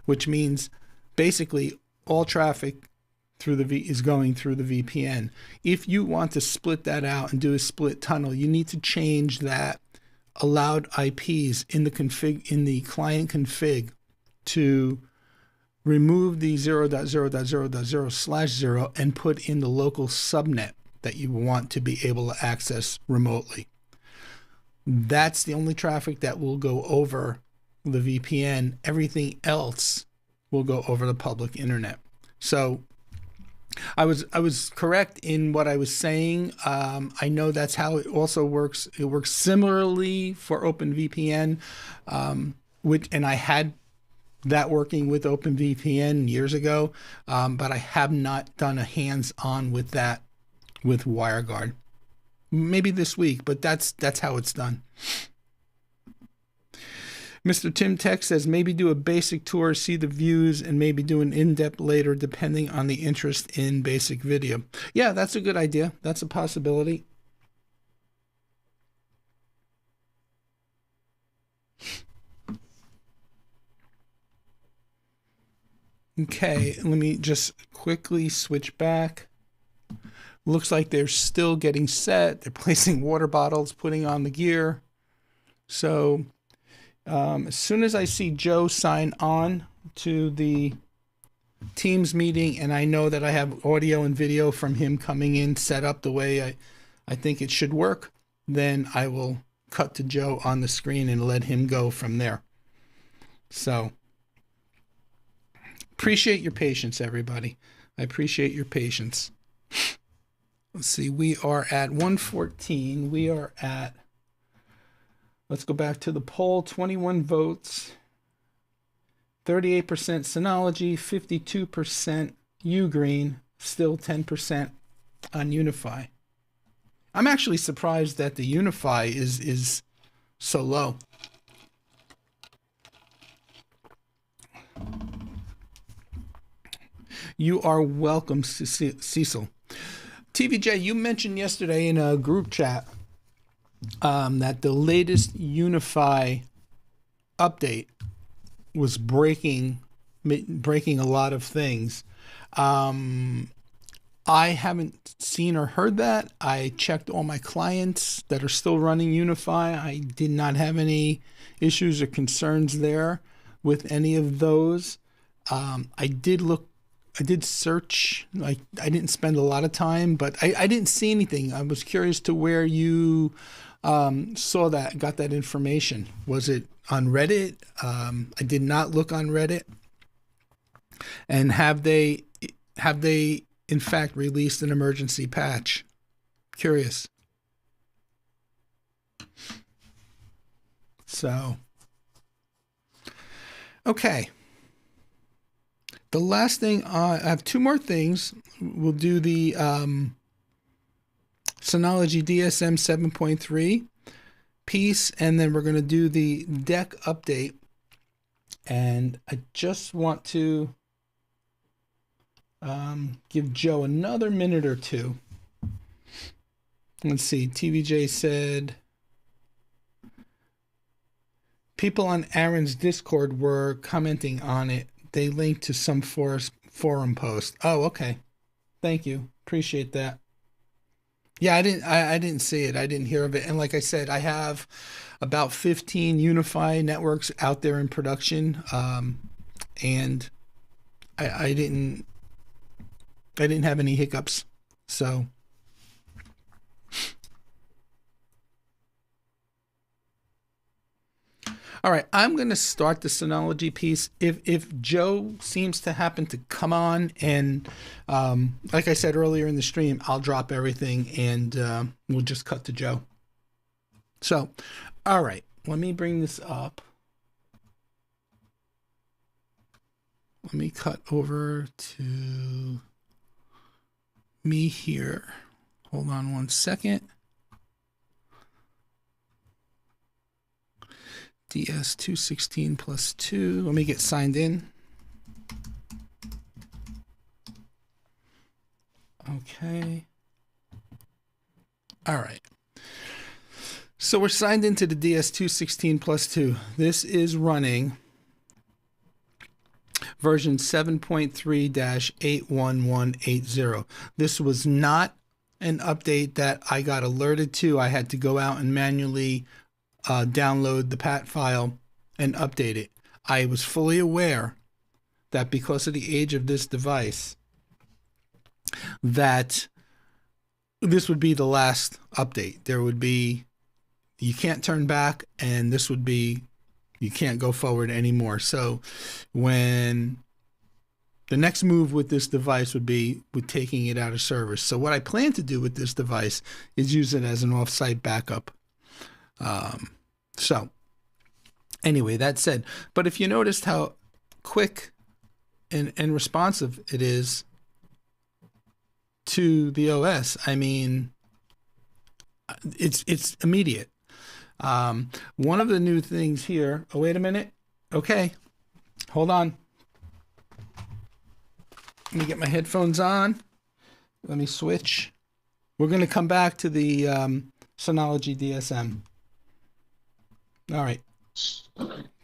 which means basically all traffic through is going through the VPN. If you want to split that out and do a split tunnel, you need to change that allowed IPs in the client config to remove the 0.0.0.0/0 and put in the local subnet that you want to be able to access remotely. That's the only traffic that will go over the VPN. Everything else will go over the public internet. So I was correct in what I was saying. I know that's how it also works. It works similarly for OpenVPN, and I had that working with OpenVPN years ago, but I have not done a hands-on with that with WireGuard. Maybe this week, but that's how it's done. Mr. Tim Tech says, maybe do a basic tour, see the views, and maybe do an in-depth later, depending on the interest in basic video. Yeah, that's a good idea. That's a possibility. Okay, let me just quickly switch back. Looks like they're still getting set. They're placing water bottles, putting on the gear. So as soon as I see Joe sign on to the Teams meeting, and I know that I have audio and video from him coming in set up the way I think it should work, then I will cut to Joe on the screen and let him go from there. So appreciate your patience, everybody. I appreciate your patience. Let's see, we are at 114. We are at, let's go back to the poll, 21 votes, 38% Synology, 52% Ugreen, still 10% on Unify. I'm actually surprised that the Unify is so low. You are welcome, Cecil. TVJ, you mentioned yesterday in a group chat that the latest Unify update was breaking a lot of things. I haven't seen or heard that. I checked all my clients that are still running Unify. I did not have any issues or concerns there with any of those. I did search. I didn't spend a lot of time, but I didn't see anything. I was curious to where you got that information. Was it on Reddit? I did not look on Reddit. And have they in fact released an emergency patch? Curious. So, okay. The last thing, I have two more things. We'll do the Synology DSM 7.3 piece, and then we're going to do the deck update. And I just want to give Joe another minute or two. Let's see. TVJ said people on Aaron's Discord were commenting on it. They linked to some forum post. Oh, okay. Thank you. Appreciate that. Yeah, I didn't see it. I didn't hear of it. And like I said, I have about 15 Unify networks out there in production. And I didn't have any hiccups. So all right, I'm going to start the Synology piece. If Joe seems to happen to come on, and like I said earlier in the stream, I'll drop everything and we'll just cut to Joe. So, all right, let me bring this up. Let me cut over to me here. Hold on one second. DS216 plus 2. Let me get signed in. Okay. All right. So we're signed into the DS216 plus 2. This is running version 7.3-81180. This was not an update that I got alerted to. I had to go out and manually download the PAT file and update it. I was fully aware that because of the age of this device, that this would be the last update. There would be, you can't turn back, and this would be, you can't go forward anymore. So when the next move with this device would be with taking it out of service. So what I plan to do with this device is use it as an off-site backup. So anyway, that said, but if you noticed how quick and responsive it is to the OS, I mean, it's immediate. One of the new things here, oh, wait a minute. Okay, hold on. Let me get my headphones on. Let me switch. We're going to come back to the Synology DSM. All right.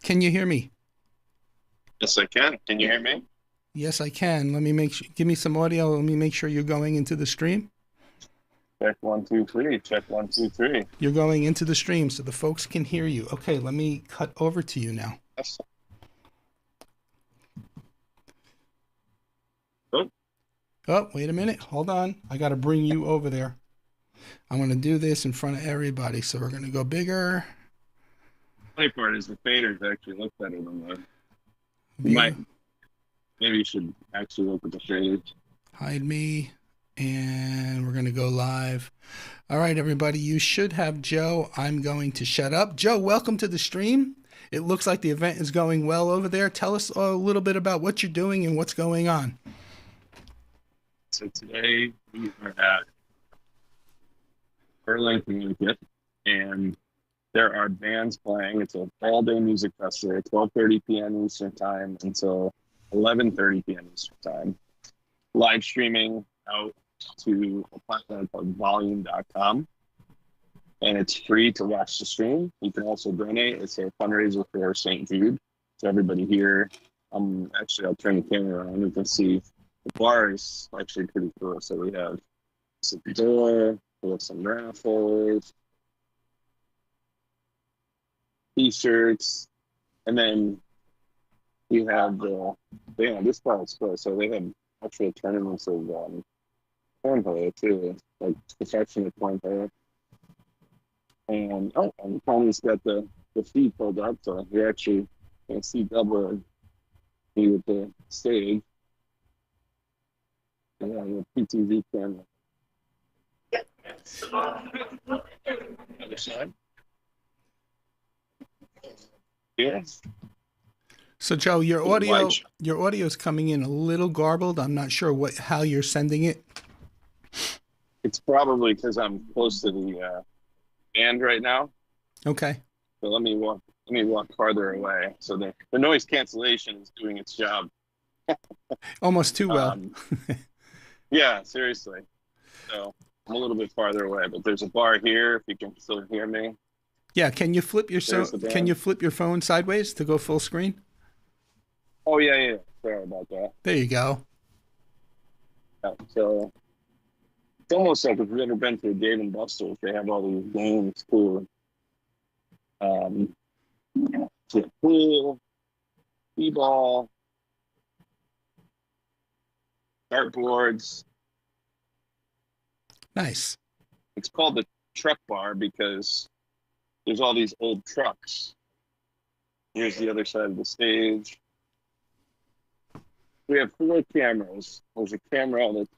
Can you hear me? Yes, I can. Can you hear me? Yes, I can. Let me make sure. Give me some audio. Let me make sure you're going into the stream. Check 1, 2, 3. Check 1, 2, 3. You're going into the stream so the folks can hear you. Okay, let me cut over to you now. Yes. Oh. Oh, wait a minute. Hold on. I got to bring you over there. I'm going to do this in front of everybody. So we're going to go bigger. The funny part is the faders actually look better than the. Maybe you should actually look at the faders. Hide me. And we're going to go live. All right, everybody. You should have Joe. I'm going to shut up. Joe, welcome to the stream. It looks like the event is going well over there. Tell us a little bit about what you're doing and what's going on. So today we are at L.L.C, Connecticut, and there are bands playing. It's an all-day music festival, 12:30 p.m. Eastern Time until 11:30 p.m. Eastern Time. live streaming out to a platform called volume.com, and it's free to watch the stream. You can also donate. It's a fundraiser for St. Jude. So everybody here, actually, I'll turn the camera around. You can see the bar is actually pretty cool. So we have some door, we have some raffles, t-shirts, and then you have this bar is cool. So they have actual tournaments of cornhole too, like professional cornhole. And Tony's got the feed pulled up, so you actually can see double me with the stage. And then the PTV camera. Other side. Yes. So Joe, your audio is coming in a little garbled. I'm not sure how you're sending it. It's probably because I'm close to the band right now. Okay. So let me walk farther away. So the noise cancellation is doing its job. Almost too well. Yeah, seriously. So I'm a little bit farther away, but there's a bar here if you can still hear me. Yeah, can you flip your phone sideways to go full screen? Oh yeah. Sorry about that. There you go. Yeah, so it's almost like if you've ever been to a Dave and Buster's, they have all these games, cool. Pool, t-ball, dartboards. Nice. It's called the truck bar because there's all these old trucks. Here's the other side of the stage. We have 4 cameras. There's a camera that's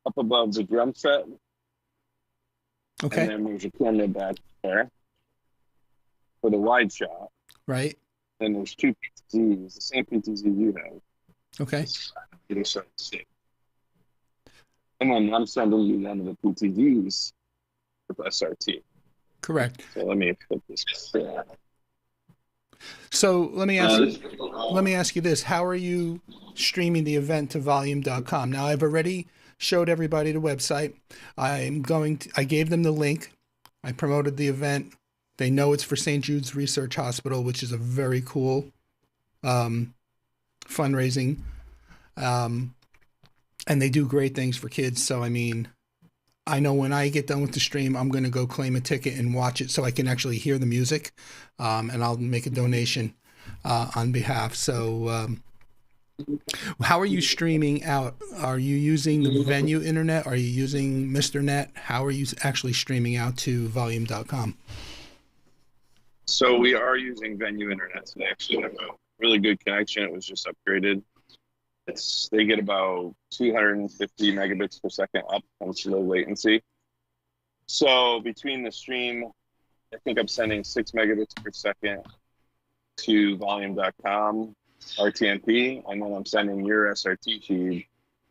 up above the drum set. Okay. And then there's a camera back there for the wide shot. Right. Then there's 2 PTZs, the same PTZ you have. Okay. Either side of the stage. And then I'm sending you one of the PTZs with SRT. Correct. So let me put this. So let me ask you this: how are you streaming the event to volume.com? Now I've already showed everybody the website. I gave them the link. I promoted the event. They know it's for St. Jude's Research Hospital, which is a very cool fundraising. And they do great things for kids. So, I mean, I know when I get done with the stream, I'm going to go claim a ticket and watch it so I can actually hear the music. And I'll make a donation on behalf. So how are you streaming out? Are you using the venue internet? Are you using Mr. Net? How are you actually streaming out to volume.com? So we are using venue internet today. Actually, have a really good connection. It was just upgraded. They get about 250 megabits per second up on low latency. So between the stream, I think I'm sending 6 megabits per second to volume.com RTMP, and then I'm sending your SRT feed,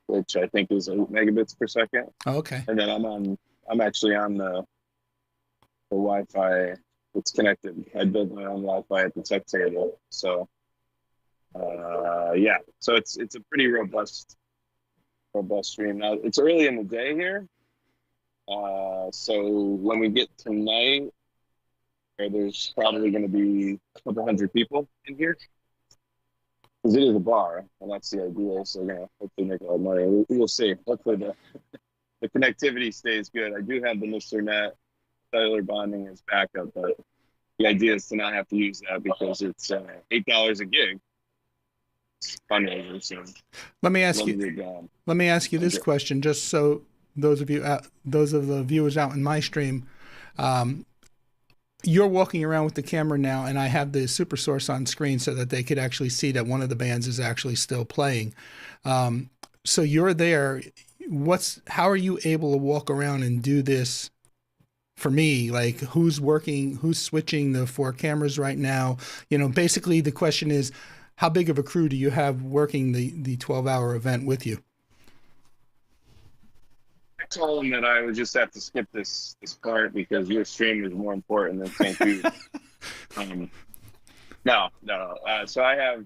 which I think is 8 megabits per second. Oh, okay. And then I'm actually on the Wi-Fi. It's connected. I built my own Wi-Fi at the tech table. So yeah, so it's a pretty robust stream. Now it's early in the day here, so when we get tonight, there's probably going to be a couple hundred people in here because it is a bar, and that's the idea. So we're gonna hopefully make a lot of money. We'll see. Hopefully the connectivity stays good. I do have the Mr. Net cellular bonding as backup, but the idea is to not have to use that because it's $8 a gig. Fundraiser. So let me ask you this question, just so those of the viewers out in my stream, you're walking around with the camera now, and I have the super source on screen so that they could actually see that one of the bands is actually still playing. So you're there. How are you able to walk around and do this? For me, like who's switching the 4 cameras right now? You know, basically the question is, how big of a crew do you have working the 12-hour event with you? I told him that I would just have to skip this part because your stream is more important than St. Jude. No. So I have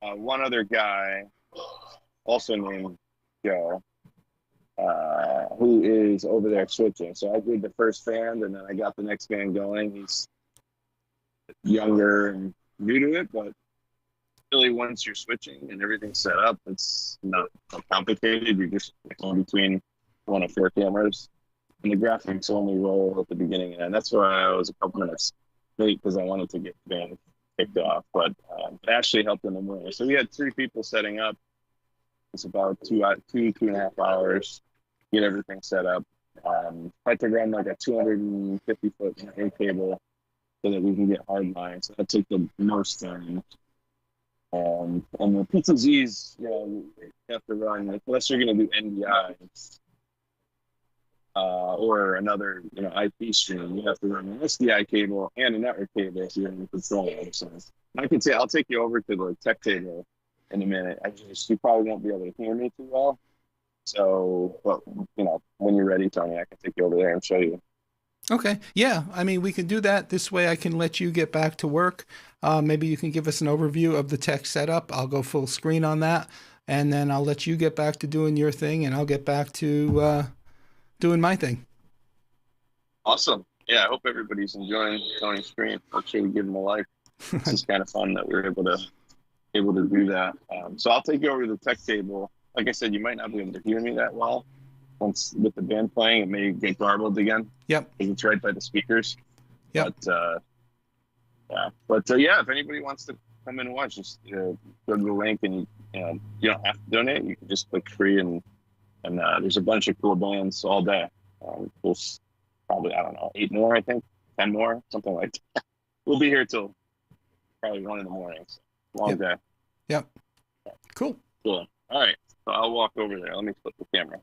one other guy also named Joe, who is over there switching. So I did the first band, and then I got the next band going. He's younger and new to it, but really once you're switching and everything's set up, it's not so complicated. You're just going between one of four cameras, and the graphics only roll at the beginning, and that's why I was a couple minutes late because I wanted to get the band kicked off. But it actually helped in the morning. So we had three people setting up. It's about 2.5 hours, get everything set up. I had to run like a 250-foot cable so that we can get hard lines. So that took the most time. And the PTZs, you have to run, unless you're going to do NDI or another, IP stream, you have to run an SDI cable and a network cable if you're in control. So I can say, I'll take you over to the tech table in a minute. You probably won't be able to hear me too well. So, but, when you're ready, Tony, I can take you over there and show you. Okay. Yeah. I mean, we can do that. This way I can let you get back to work. Maybe you can give us an overview of the tech setup. I'll go full screen on that. And then I'll let you get back to doing your thing, and I'll get back to doing my thing. Awesome. Yeah, I hope everybody's enjoying Tony's stream. Make sure we give him a like. This is kind of fun that we're able to do that. So I'll take you over to the tech table. Like I said, you might not be able to hear me that well. Once with the band playing, it may get garbled again. Yep. It's right by the speakers. Yep. But yeah, if anybody wants to come in and watch, just go to the link, and you don't have to donate. You can just click free, and there's a bunch of cool bands all day. We'll probably, I don't know, 8 more, I think, 10 more, something like that. We'll be here till probably 1 in the morning. So long day. Yep. Cool. All right. So I'll walk over there. Let me flip the camera.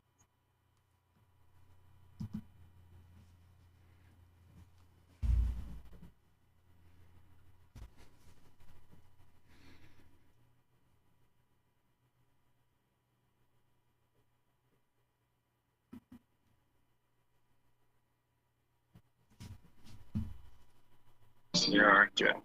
There are, Jeff.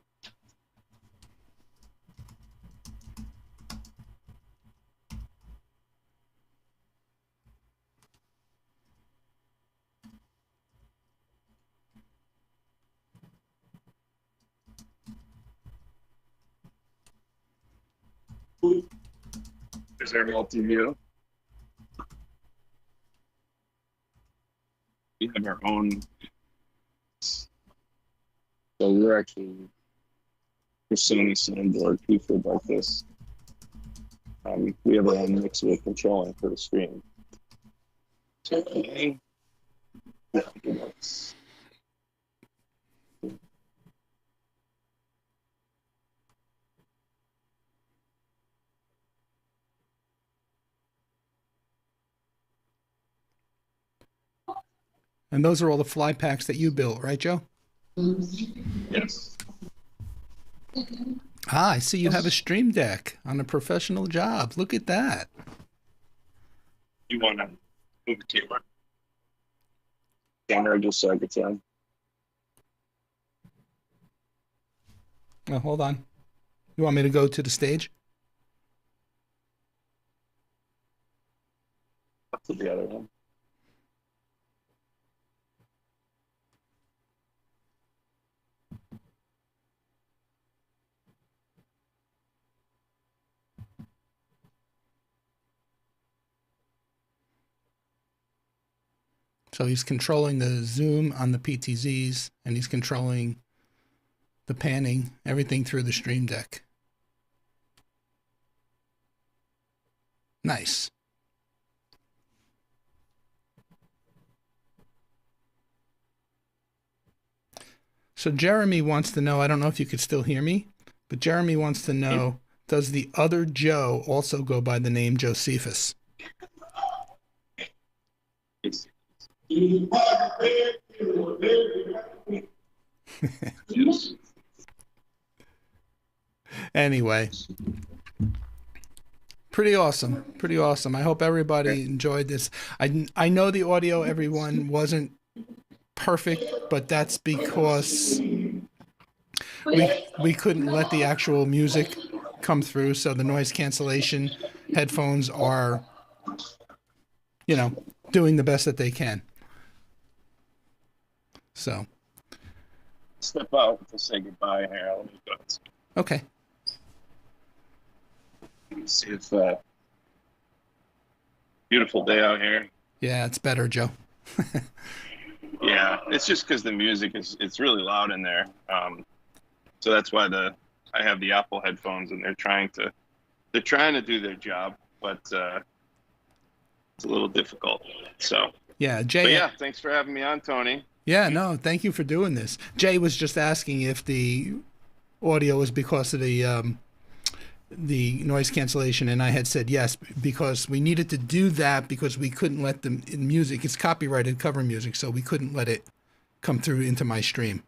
Is there multi-view? We have our own. So we're actually Sony soundboard people like this. We have our own mix with controlling for the stream. Okay. And those are all the fly packs that you built, right, Joe? Yes. I see you have a stream deck on a professional job. Look at that. You want to move the camera? Camera just so I can tell. Oh, hold on. You want me to go to the stage? Up to the other one. So he's controlling the zoom on the PTZs, and he's controlling the panning, everything through the stream deck. Nice. So Jeremy wants to know, I don't know if you could still hear me, but Jeremy wants to know, does the other Joe also go by the name Josephus? Anyway, pretty awesome. Pretty awesome. I hope everybody enjoyed this. I know the audio, everyone, wasn't perfect, but that's because we couldn't let the actual music come through, so the noise cancellation headphones are, doing the best that they can. So, Step out to say goodbye here. Let me go and okay. see if beautiful day out here. Yeah, it's better, Joe. Yeah, it's just because the music it's really loud in there. So that's why I have the Apple headphones, and they're trying to do their job, but it's a little difficult. So Yeah, but Jay. yeah, thanks for having me on, Tony. Yeah, no, thank you for doing this. Jay was just asking if the audio was because of the noise cancellation, and I had said yes, because we needed to do that because we couldn't let them in music. It's copyrighted cover music, so we couldn't let it come through into my stream.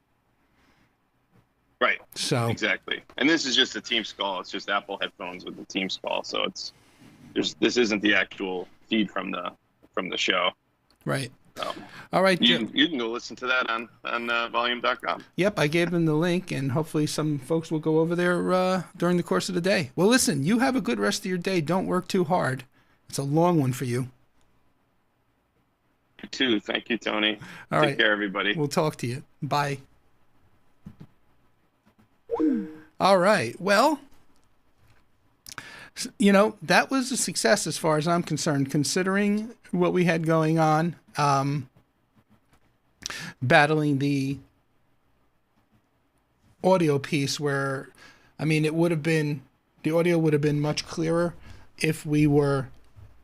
Right. So exactly. And this is just a Teams call. It's just Apple headphones with the Teams call. So this isn't the actual feed from the show. Right. So all right. You can go listen to that on volume.com. Yep, I gave them the link, and hopefully some folks will go over there during the course of the day. Well, listen, you have a good rest of your day. Don't work too hard. It's a long one for you. You too. Thank you, Tony. All Take right. care, everybody. We'll talk to you. Bye. All right. Well, that was a success as far as I'm concerned, considering what we had going on, battling the audio piece where, it would have been, the audio would have been much clearer if we were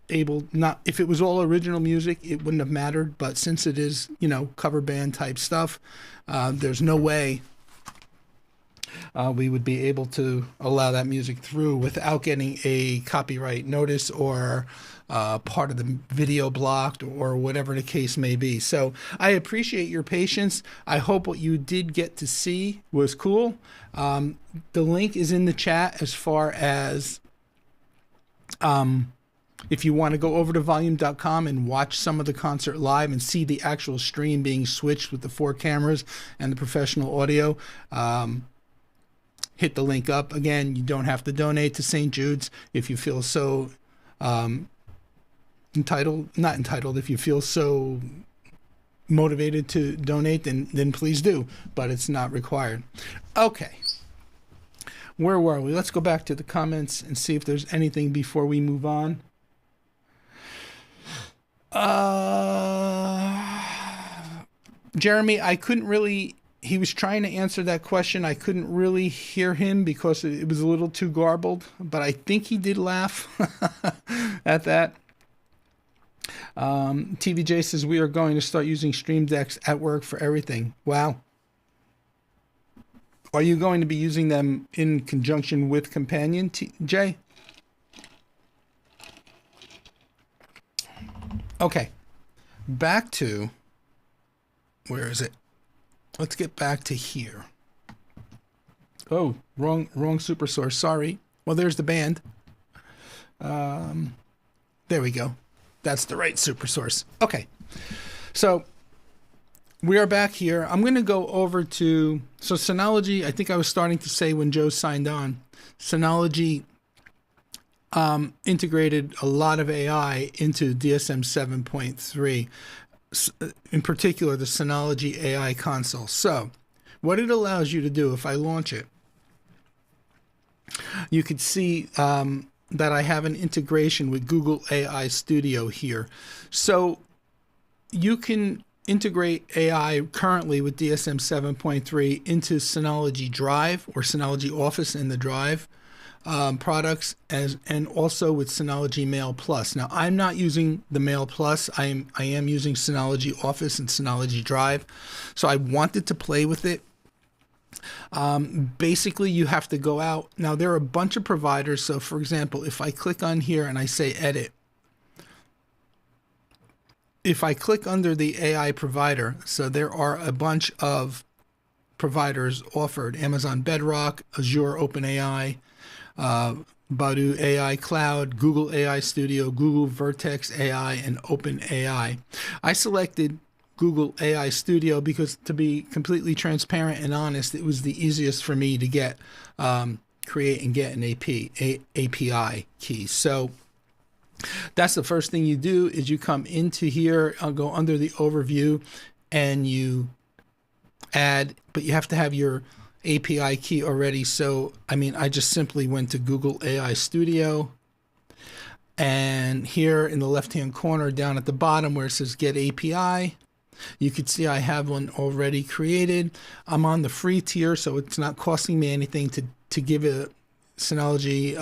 if it was all original music, it wouldn't have mattered. But since it is, cover band type stuff, there's no way we would be able to allow that music through without getting a copyright notice or part of the video blocked or whatever the case may be. So I appreciate your patience. I hope what you did get to see was cool. The link is in the chat as far as if you want to go over to volume.com and watch some of the concert live and see the actual stream being switched with the 4 cameras and the professional audio. Hit the link up. Again, you don't have to donate to St. Jude's if you feel so if you feel so motivated to donate, then please do, but it's not required. Okay. Where were we? Let's go back to the comments and see if there's anything before we move on. Jeremy, I couldn't really... He was trying to answer that question. I couldn't really hear him because it was a little too garbled, but I think he did laugh at that. TVJ says, we are going to start using Stream Decks at work for everything. Wow. Are you going to be using them in conjunction with Companion, Jay? Okay. Back to... Where is it? Let's get back to here. Oh, wrong super source. Sorry. Well, there's the band. There we go. That's the right super source. Okay. So we are back here. I'm going to go over to... So Synology, I think I was starting to say when Joe signed on, Synology integrated a lot of AI into DSM 7.3. In particular, the Synology AI console. So what it allows you to do, if I launch it, you could see that I have an integration with Google AI Studio here. So you can integrate AI currently with DSM 7.3 into Synology Drive or Synology Office in the Drive products, and also with Synology Mail Plus. Now, I'm not using the Mail Plus. I am using Synology Office and Synology Drive. So I wanted to play with it. Basically, you have to go out. Now, there are a bunch of providers. So, for example, if I click on here and I say Edit, if I click under the AI provider, so there are a bunch of providers offered: Amazon Bedrock, Azure OpenAI, Badu AI Cloud, Google AI Studio, Google Vertex AI, and OpenAI. I selected Google AI Studio because, to be completely transparent and honest, it was the easiest for me to get, create and get an API key. So That's the first thing you do is you come into here. I'll go under the overview and you add, but you have to have your API key already. So, I mean, I just simply went to Google AI Studio, and here in the left-hand corner down at the bottom where it says Get API, you can see I have one already created. I'm on the free tier, so it's not costing me anything to give a Synology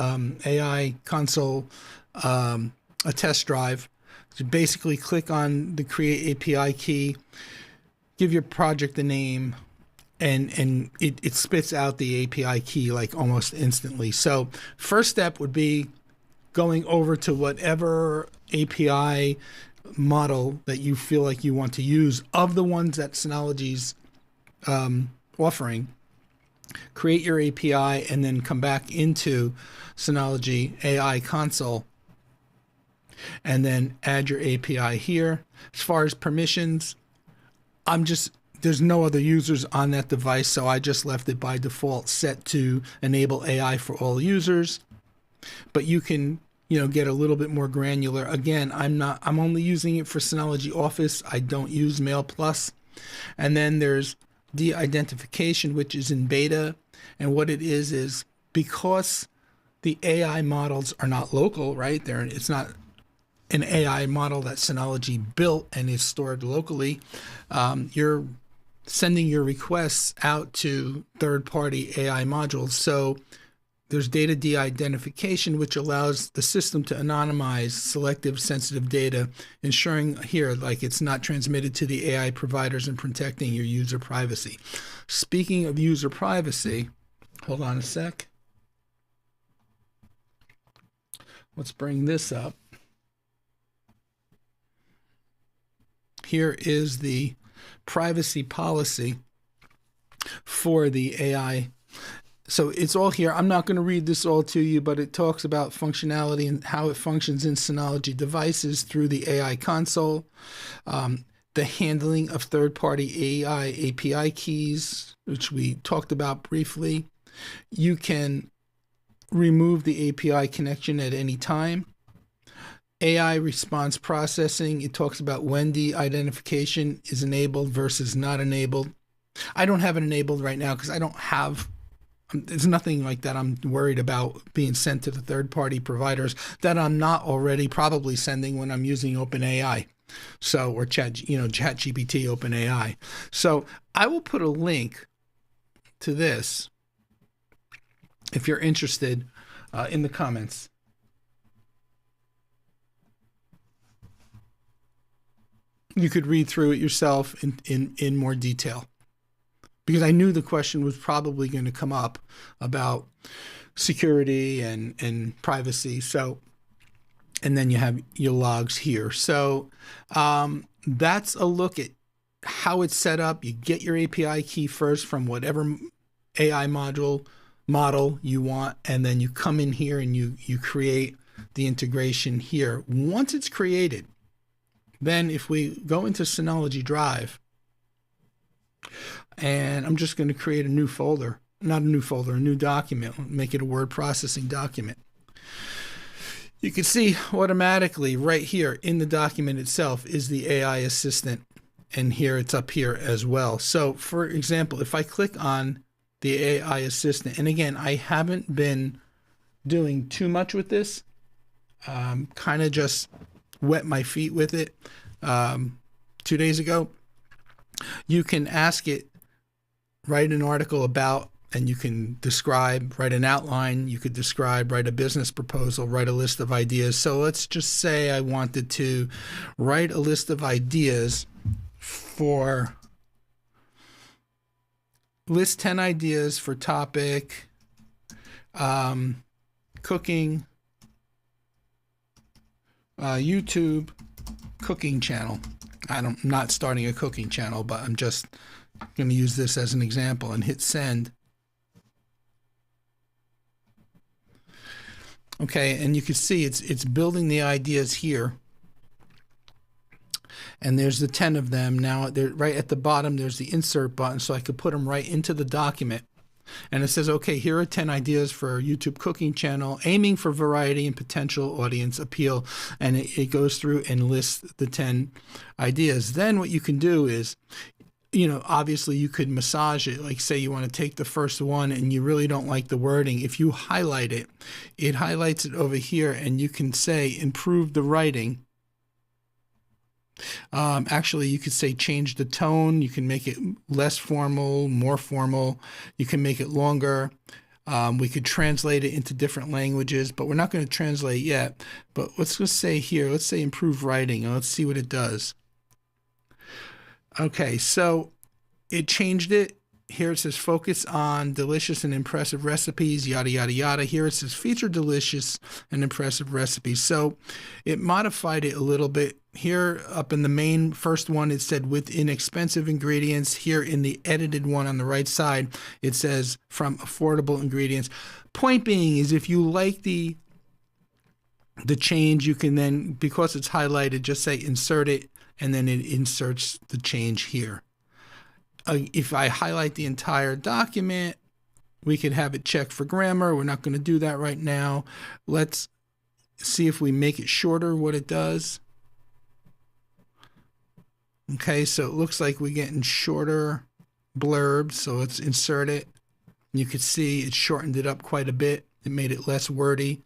AI console a test drive. So basically click on the Create API key, give your project a name, and it spits out the API key like almost instantly. So first step would be going over to whatever API model that you feel like you want to use of the ones that Synology's offering. Create your API and then come back into Synology AI console and then add your API here. As far as permissions, there's no other users on that device, so I just left it by default set to enable AI for all users. But you can, get a little bit more granular. Again, I'm only using it for Synology Office. I don't use Mail Plus. And then there's de-identification, which is in beta. And what it is because the AI models are not local, right? It's not an AI model that Synology built and is stored locally. You're sending your requests out to third-party AI modules. So there's data de-identification, which allows the system to anonymize selective sensitive data, ensuring here like it's not transmitted to the AI providers and protecting your user privacy. Speaking of user privacy, hold on a sec. Let's bring this up. Here is the privacy policy for the AI. So it's all here. I'm not going to read this all to you, but it talks about functionality and how it functions in Synology devices through the AI console, the handling of third-party AI API keys, which we talked about briefly. You can remove the API connection at any time. AI response processing, it talks about when de-identification is enabled versus not enabled. I don't have it enabled right now because there's nothing like that I'm worried about being sent to the third-party providers that I'm not already probably sending when I'm using OpenAI. So, or ChatGPT, OpenAI. So I will put a link to this if you're interested in the comments. You could read through it yourself in more detail, because I knew the question was probably going to come up about security and privacy. So, and then you have your logs here. So that's a look at how it's set up. You get your API key first from whatever AI model you want, and then you come in here and you create the integration here. Once it's created, then if we go into Synology Drive, and I'm just going to create a new folder, not a new folder, a new document, make it a word processing document. You can see automatically right here in the document itself is the AI assistant, and here it's up here as well. So for example, if I click on the AI assistant, and again, I haven't been doing too much with this, kind of just wet my feet with it 2 days ago. You can ask it, write an article about, and you can describe, write an outline, you could describe, write a business proposal, write a list of ideas. So let's just say I wanted to write a list of ideas for, list 10 ideas for topic, cooking, YouTube cooking channel. I'm not starting a cooking channel, but I'm just going to use this as an example and hit send. Okay, and you can see it's building the ideas here. And there's the 10 of them. Now, right at the bottom, there's the insert button, so I could put them right into the document. And it says, okay, here are 10 ideas for a YouTube cooking channel, aiming for variety and potential audience appeal. And it goes through and lists the 10 ideas. Then what you can do is, obviously you could massage it. Like say you want to take the first one and you really don't like the wording. If you highlight it, it highlights it over here and you can say improve the writing. Actually, you could say change the tone. You can make it less formal, more formal. You can make it longer. We could translate it into different languages, but we're not going to translate yet. But let's just say here, let's say improve writing, and let's see what it does. Okay, so it changed it. Here it says focus on delicious and impressive recipes, yada, yada, yada. Here it says feature delicious and impressive recipes. So it modified it a little bit. Here up in the main first one, it said with inexpensive ingredients. Here in the edited one on the right side, it says from affordable ingredients. Point being is if you like the change, you can then, because it's highlighted, just say insert it, and then it inserts the change here. If I highlight the entire document, we could have it checked for grammar. We're not going to do that right now. Let's see if we make it shorter, what it does. Okay, so it looks like we're getting shorter blurbs, so let's insert it. You can see it shortened it up quite a bit. It made it less wordy.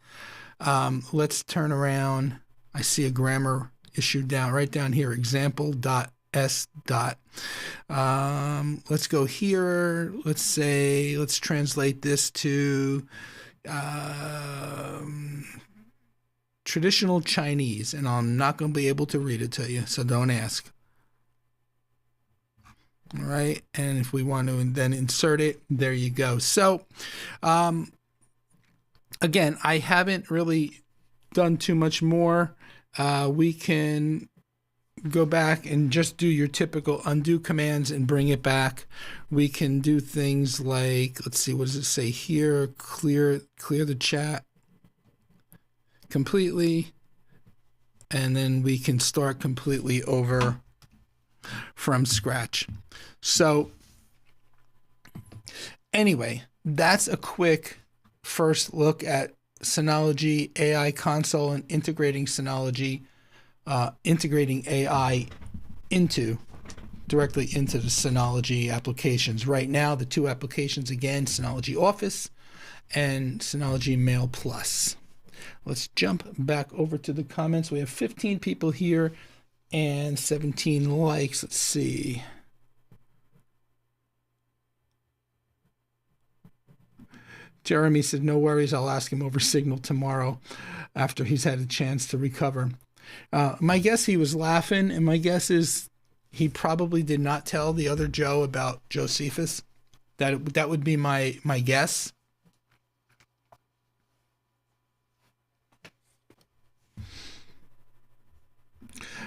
Let's turn around. I see a grammar issue right down here, example.s. Let's go here. Let's translate this to traditional Chinese, and I'm not going to be able to read it to you, so don't ask. All right, and if we want to then insert it, there you go. So again, I haven't really done too much more. We can go back and just do your typical undo commands and bring it back. We can do things like, let's see, what does it say here? Clear the chat completely, and then we can start completely over from scratch. So anyway, that's a quick first look at Synology AI console and integrating Synology, integrating AI directly into the Synology applications. Right now, the two applications again, Synology Office and Synology Mail Plus. Let's jump back over to the comments. We have 15 people here and 17 likes. Let's see. Jeremy said, no worries, I'll ask him over Signal tomorrow after he's had a chance to recover. My guess, he was laughing, and my guess is he probably did not tell the other Joe about Josephus. That would be my guess.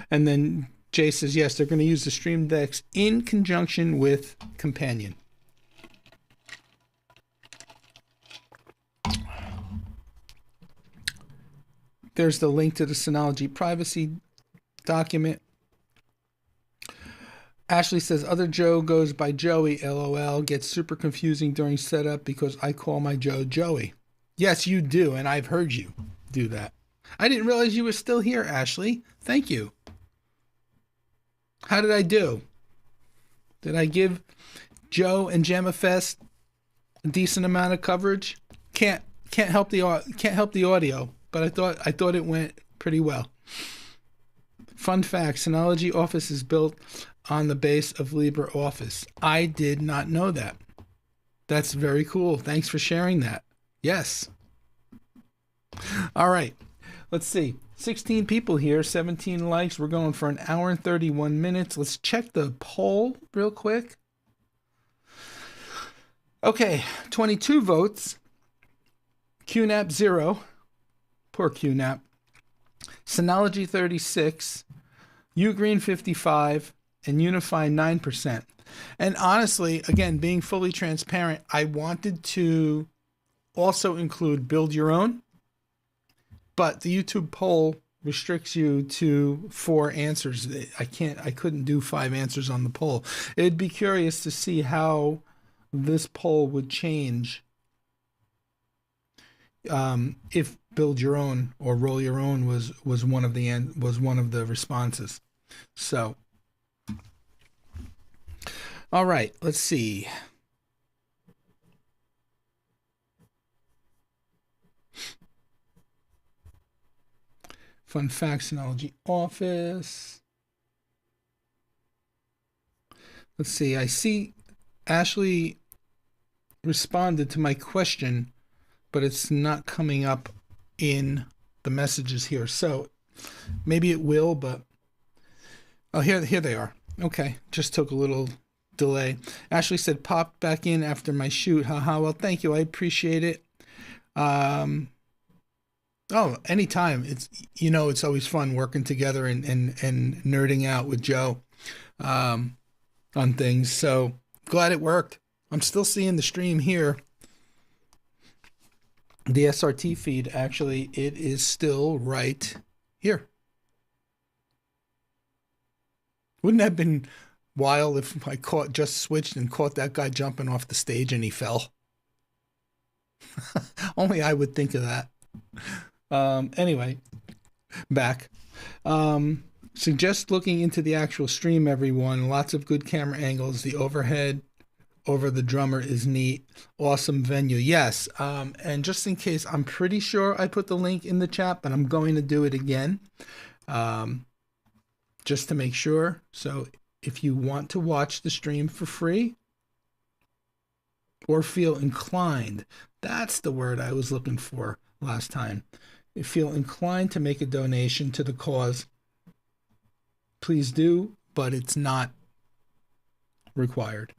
And then Jay says, yes, they're going to use the Stream Decks in conjunction with Companion. There's the link to the Synology privacy document. Ashley says, other Joe goes by Joey, LOL. Gets super confusing during setup because I call my Joe Joey. Yes, you do, and I've heard you do that. I didn't realize you were still here, Ashley. Thank you. How did I do? Did I give Joe and JammaFest a decent amount of coverage? Can't help the audio, but I thought it went pretty well. Fun fact: Synology Office is built on the base of LibreOffice. I did not know that. That's very cool. Thanks for sharing that. Yes. All right. Let's see. 16 people here, 17 likes. We're going for an hour and 31 minutes. Let's check the poll real quick. Okay, 22 votes. QNAP 0. Poor QNAP. Synology 36. Ugreen 55. And Unify 9%. And honestly, again, being fully transparent, I wanted to also include build your own. But the YouTube poll restricts you to 4 answers. I couldn't do 5 answers on the poll. It'd be curious to see how this poll would change if build your own or roll your own was one of the responses. So, all right, let's see. Fun fact, Synology Office. Let's see. I see Ashley responded to my question, but it's not coming up in the messages here. So maybe it will, but oh, here they are. Okay, just took a little delay. Ashley said popped back in after my shoot. Haha. Well, thank you. I appreciate it. Oh, anytime. It's always fun working together and nerding out with Joe on things. So glad it worked. I'm still seeing the stream here. The SRT feed, actually, it is still right here. Wouldn't that have been wild if I just switched and caught that guy jumping off the stage and he fell? Only I would think of that. Anyway, back. Suggest looking into the actual stream, everyone. Lots of good camera angles. The overhead over the drummer is neat. Awesome venue. Yes. And just in case, I'm pretty sure I put the link in the chat, but I'm going to do it again just to make sure. So if you want to watch the stream for free or feel inclined, that's the word I was looking for last time. If you feel inclined to make a donation to the cause, please do, but it's not required.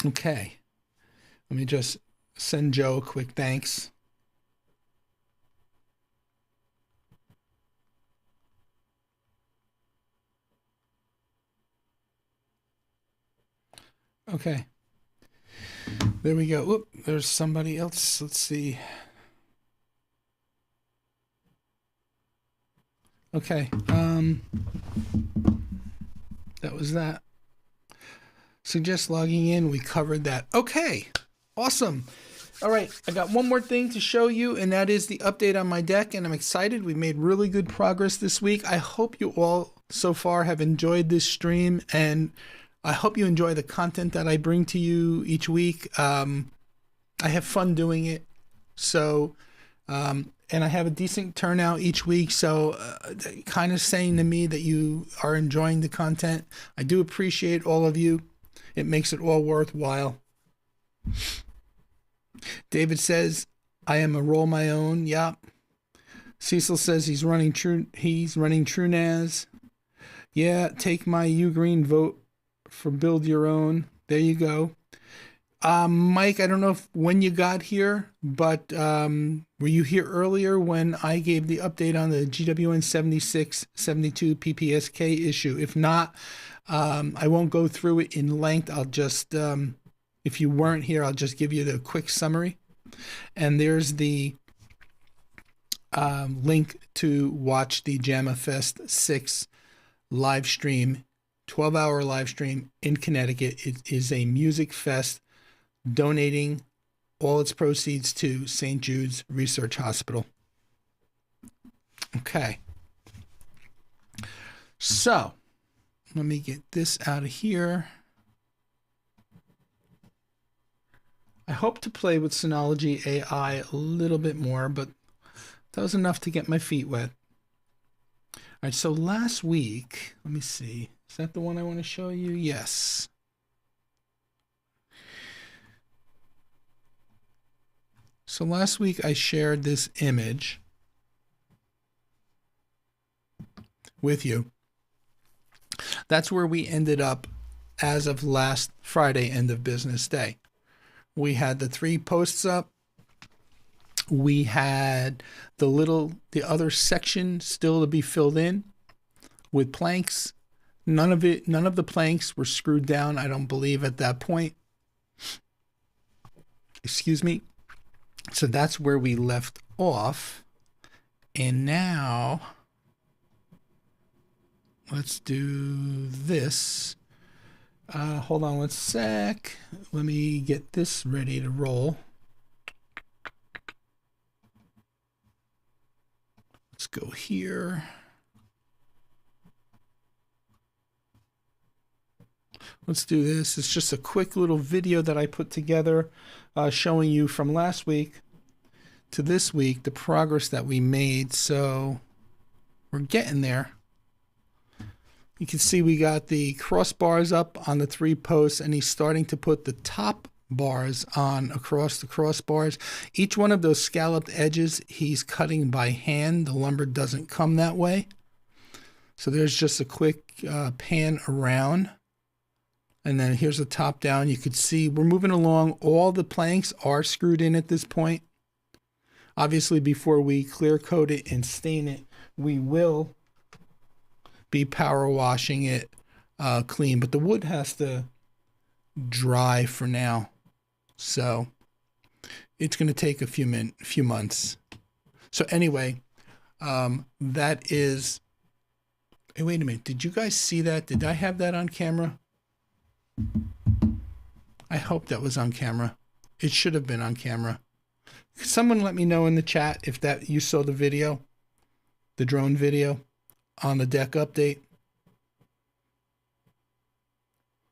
Okay. Let me just send Joe a quick thanks. Okay. There we go. Oop, there's somebody else. Let's see. Okay. That was that. Suggest logging in. We covered that. Okay. Awesome. All right. I got one more thing to show you, and that is the update on my deck, and I'm excited. We made really good progress this week. I hope you all so far have enjoyed this stream, and I hope you enjoy the content that I bring to you each week. I have fun doing it. So, and I have a decent turnout each week. So kind of saying to me that you are enjoying the content. I do appreciate all of you. It makes it all worthwhile. David says, I am a roll my own. Yep. Cecil says he's running TrueNAS. Yeah, take my Ugreen vote for build your own. There you go. Mike, I don't know when you got here, but were you here earlier when I gave the update on the GWN 7672 PPSK issue? If not, I won't go through it in length. I'll just, if you weren't here, I'll just give you the quick summary. And there's the link to watch the JAMA Fest 6 live stream, 12-hour live stream in Connecticut. It is a music fest donating all its proceeds to St. Jude's Research Hospital. Okay. So let me get this out of here. I hope to play with Synology AI a little bit more, but that was enough to get my feet wet. All right, so last week, let me see. Is that the one I want to show you? Yes. So last week I shared this image with you. That's where we ended up as of last Friday, end of business day. We had the 3 posts up. We had the other section still to be filled in with planks. None of the planks were screwed down, I don't believe, at that point. Excuse me. So that's where we left off. And now let's do this. Hold on one sec. Let me get this ready to roll. Let's go here. Let's do this. It's just a quick little video that I put together showing you from last week to this week the progress that we made. So we're getting there. You can see we got the crossbars up on the 3 posts, and he's starting to put the top bars on across the crossbars. Each one of those scalloped edges he's cutting by hand. The lumber doesn't come that way. So there's just a quick pan around. And then here's the top down. You could see we're moving along. All the planks are screwed in at this point. Obviously, before we clear coat it and stain it, we will be power washing it clean. But the wood has to dry for now. So it's going to take a few months. So anyway, that is... Hey, wait a minute. Did you guys see that? Did I have that on camera? I hope that was on camera. It should have been on camera. Could someone let me know in the chat if that you saw the video, the drone video on the deck update?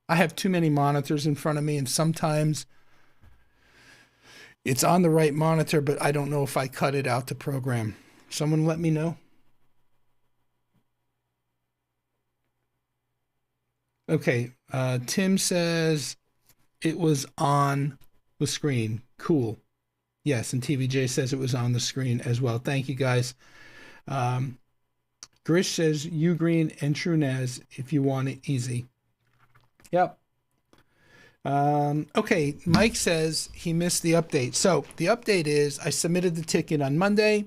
I have too many monitors in front of me, and sometimes it's on the right monitor, but I don't know if I cut it out to program. Someone let me know. Okay, Tim says it was on the screen. Cool. Yes, and TVJ says it was on the screen as well. Thank you, guys. Grish says Ugreen and TrueNAS if you want it easy. Yep. Okay, Mike says he missed the update. So the update is I submitted the ticket on Monday,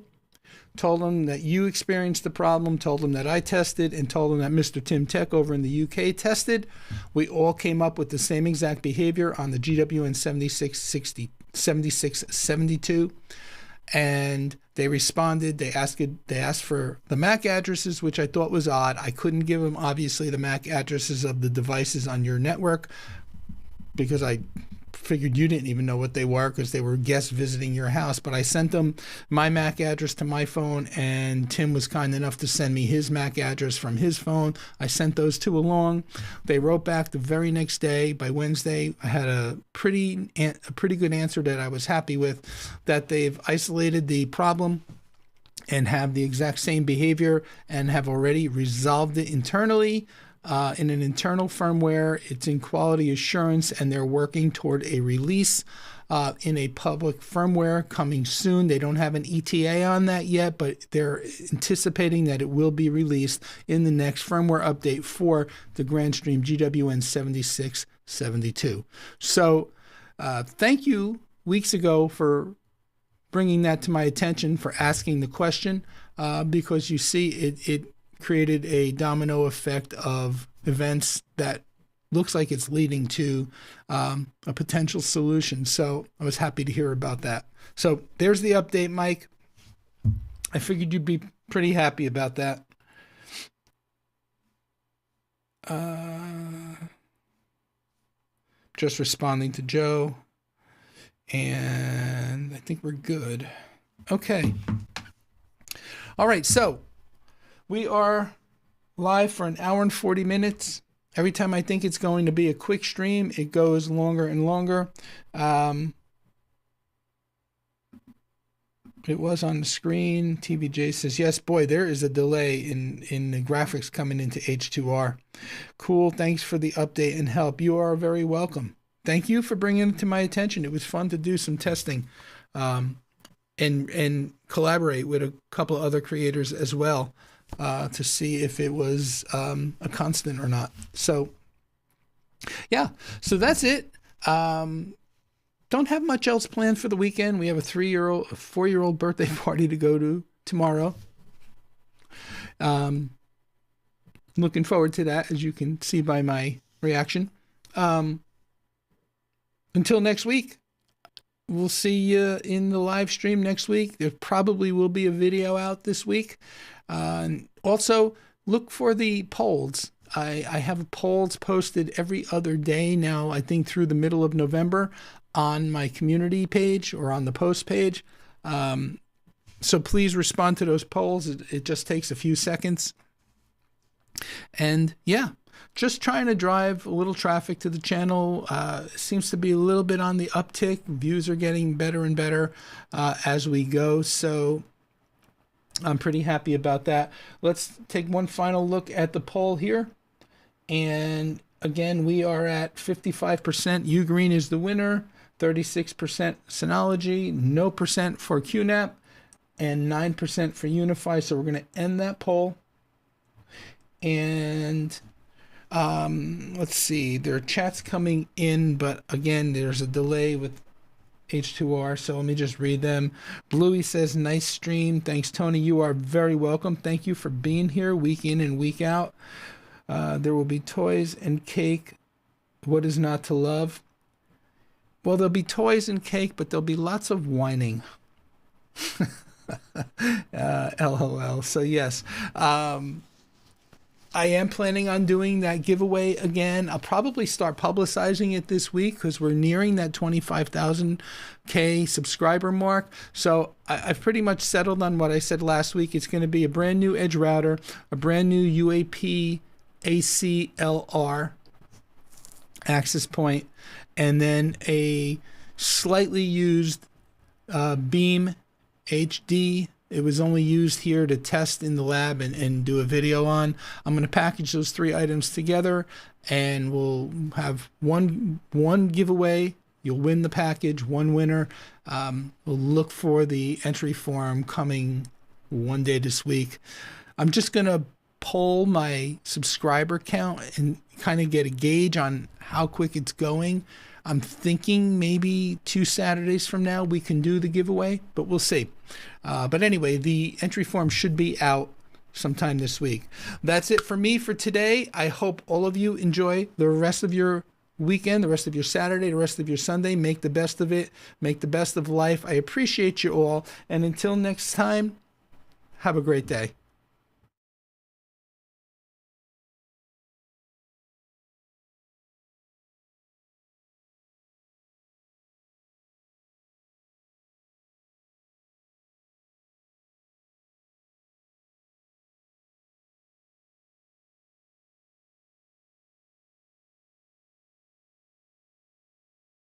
told him that you experienced the problem, told him that I tested, and told him that Mr. Tim Tech over in the UK tested. We all came up with the same exact behavior on the GWN 7672, and they responded. They asked for the MAC addresses, which I thought was odd. I couldn't give them, obviously, the MAC addresses of the devices on your network because I figured you didn't even know what they were because they were guests visiting your house. But I sent them my MAC address to my phone, and Tim was kind enough to send me his MAC address from his phone. I sent those two along. They wrote back the very next day. By Wednesday, I had a pretty good answer that I was happy with, that they've isolated the problem and have the exact same behavior and have already resolved it internally. In an internal firmware, it's in quality assurance, and they're working toward a release in a public firmware coming soon. They don't have an ETA on that yet, but they're anticipating that it will be released in the next firmware update for the Grandstream GWN 7672. So thank you weeks ago for bringing that to my attention, for asking the question, because you see it created a domino effect of events that looks like it's leading to a potential solution. So I was happy to hear about that. So there's the update, Mike. I figured you'd be pretty happy about that. Just responding to Joe. And I think we're good. Okay. All right, so we are live for an hour and 40 minutes. Every time I think it's going to be a quick stream, it goes longer and longer. It was on the screen. TVJ says, yes, boy, there is a delay in the graphics coming into H2R. Cool, thanks for the update and help. You are very welcome. Thank you for bringing it to my attention. It was fun to do some testing and collaborate with a couple of other creators as well. To see if it was a constant or not. So, yeah, so that's it. Don't have much else planned for the weekend. We have a 4-year-old birthday party to go to tomorrow. Looking forward to that, as you can see by my reaction. Until next week, we'll see you in the live stream next week. There probably will be a video out this week. Also, look for the polls I have polls posted every other day now, I think through the middle of November on my community page or on the post page. So please respond to those polls. It just takes a few seconds. And yeah, just trying to drive a little traffic to the channel. Seems to be a little bit on the uptick. Views are getting better and better as we go. So I'm pretty happy about that. Let's take one final look at the poll here. And again, we are at 55%. Ugreen is the winner, 36% Synology, no percent for QNAP, and 9% for Unify. So we're going to end that poll. And let's see, there are chats coming in, but again, there's a delay with H2R, so let me just read them. Bluey says, nice stream. Thanks, Tony. You are very welcome. Thank you for being here week in and week out. There will be toys and cake. What is not to love? Well, there'll be toys and cake, but there'll be lots of whining. LOL. So yes, I am planning on doing that giveaway again. I'll probably start publicizing it this week because we're nearing that 25,000K subscriber mark. So I've pretty much settled on what I said last week. It's going to be a brand new Edge router, a brand new UAP ACLR access point, and then a slightly used Beam HD. It was only used here to test in the lab and do a video on. I'm going to package those three items together, and we'll have one giveaway. You'll win the package, one winner. We'll look for the entry form coming one day this week. I'm just going to poll my subscriber count and kind of get a gauge on how quick it's going. I'm thinking maybe 2 Saturdays from now we can do the giveaway, but we'll see. But anyway, the entry form should be out sometime this week. That's it for me for today. I hope all of you enjoy the rest of your weekend, the rest of your Saturday, the rest of your Sunday. Make the best of it. Make the best of life. I appreciate you all. And until next time, have a great day.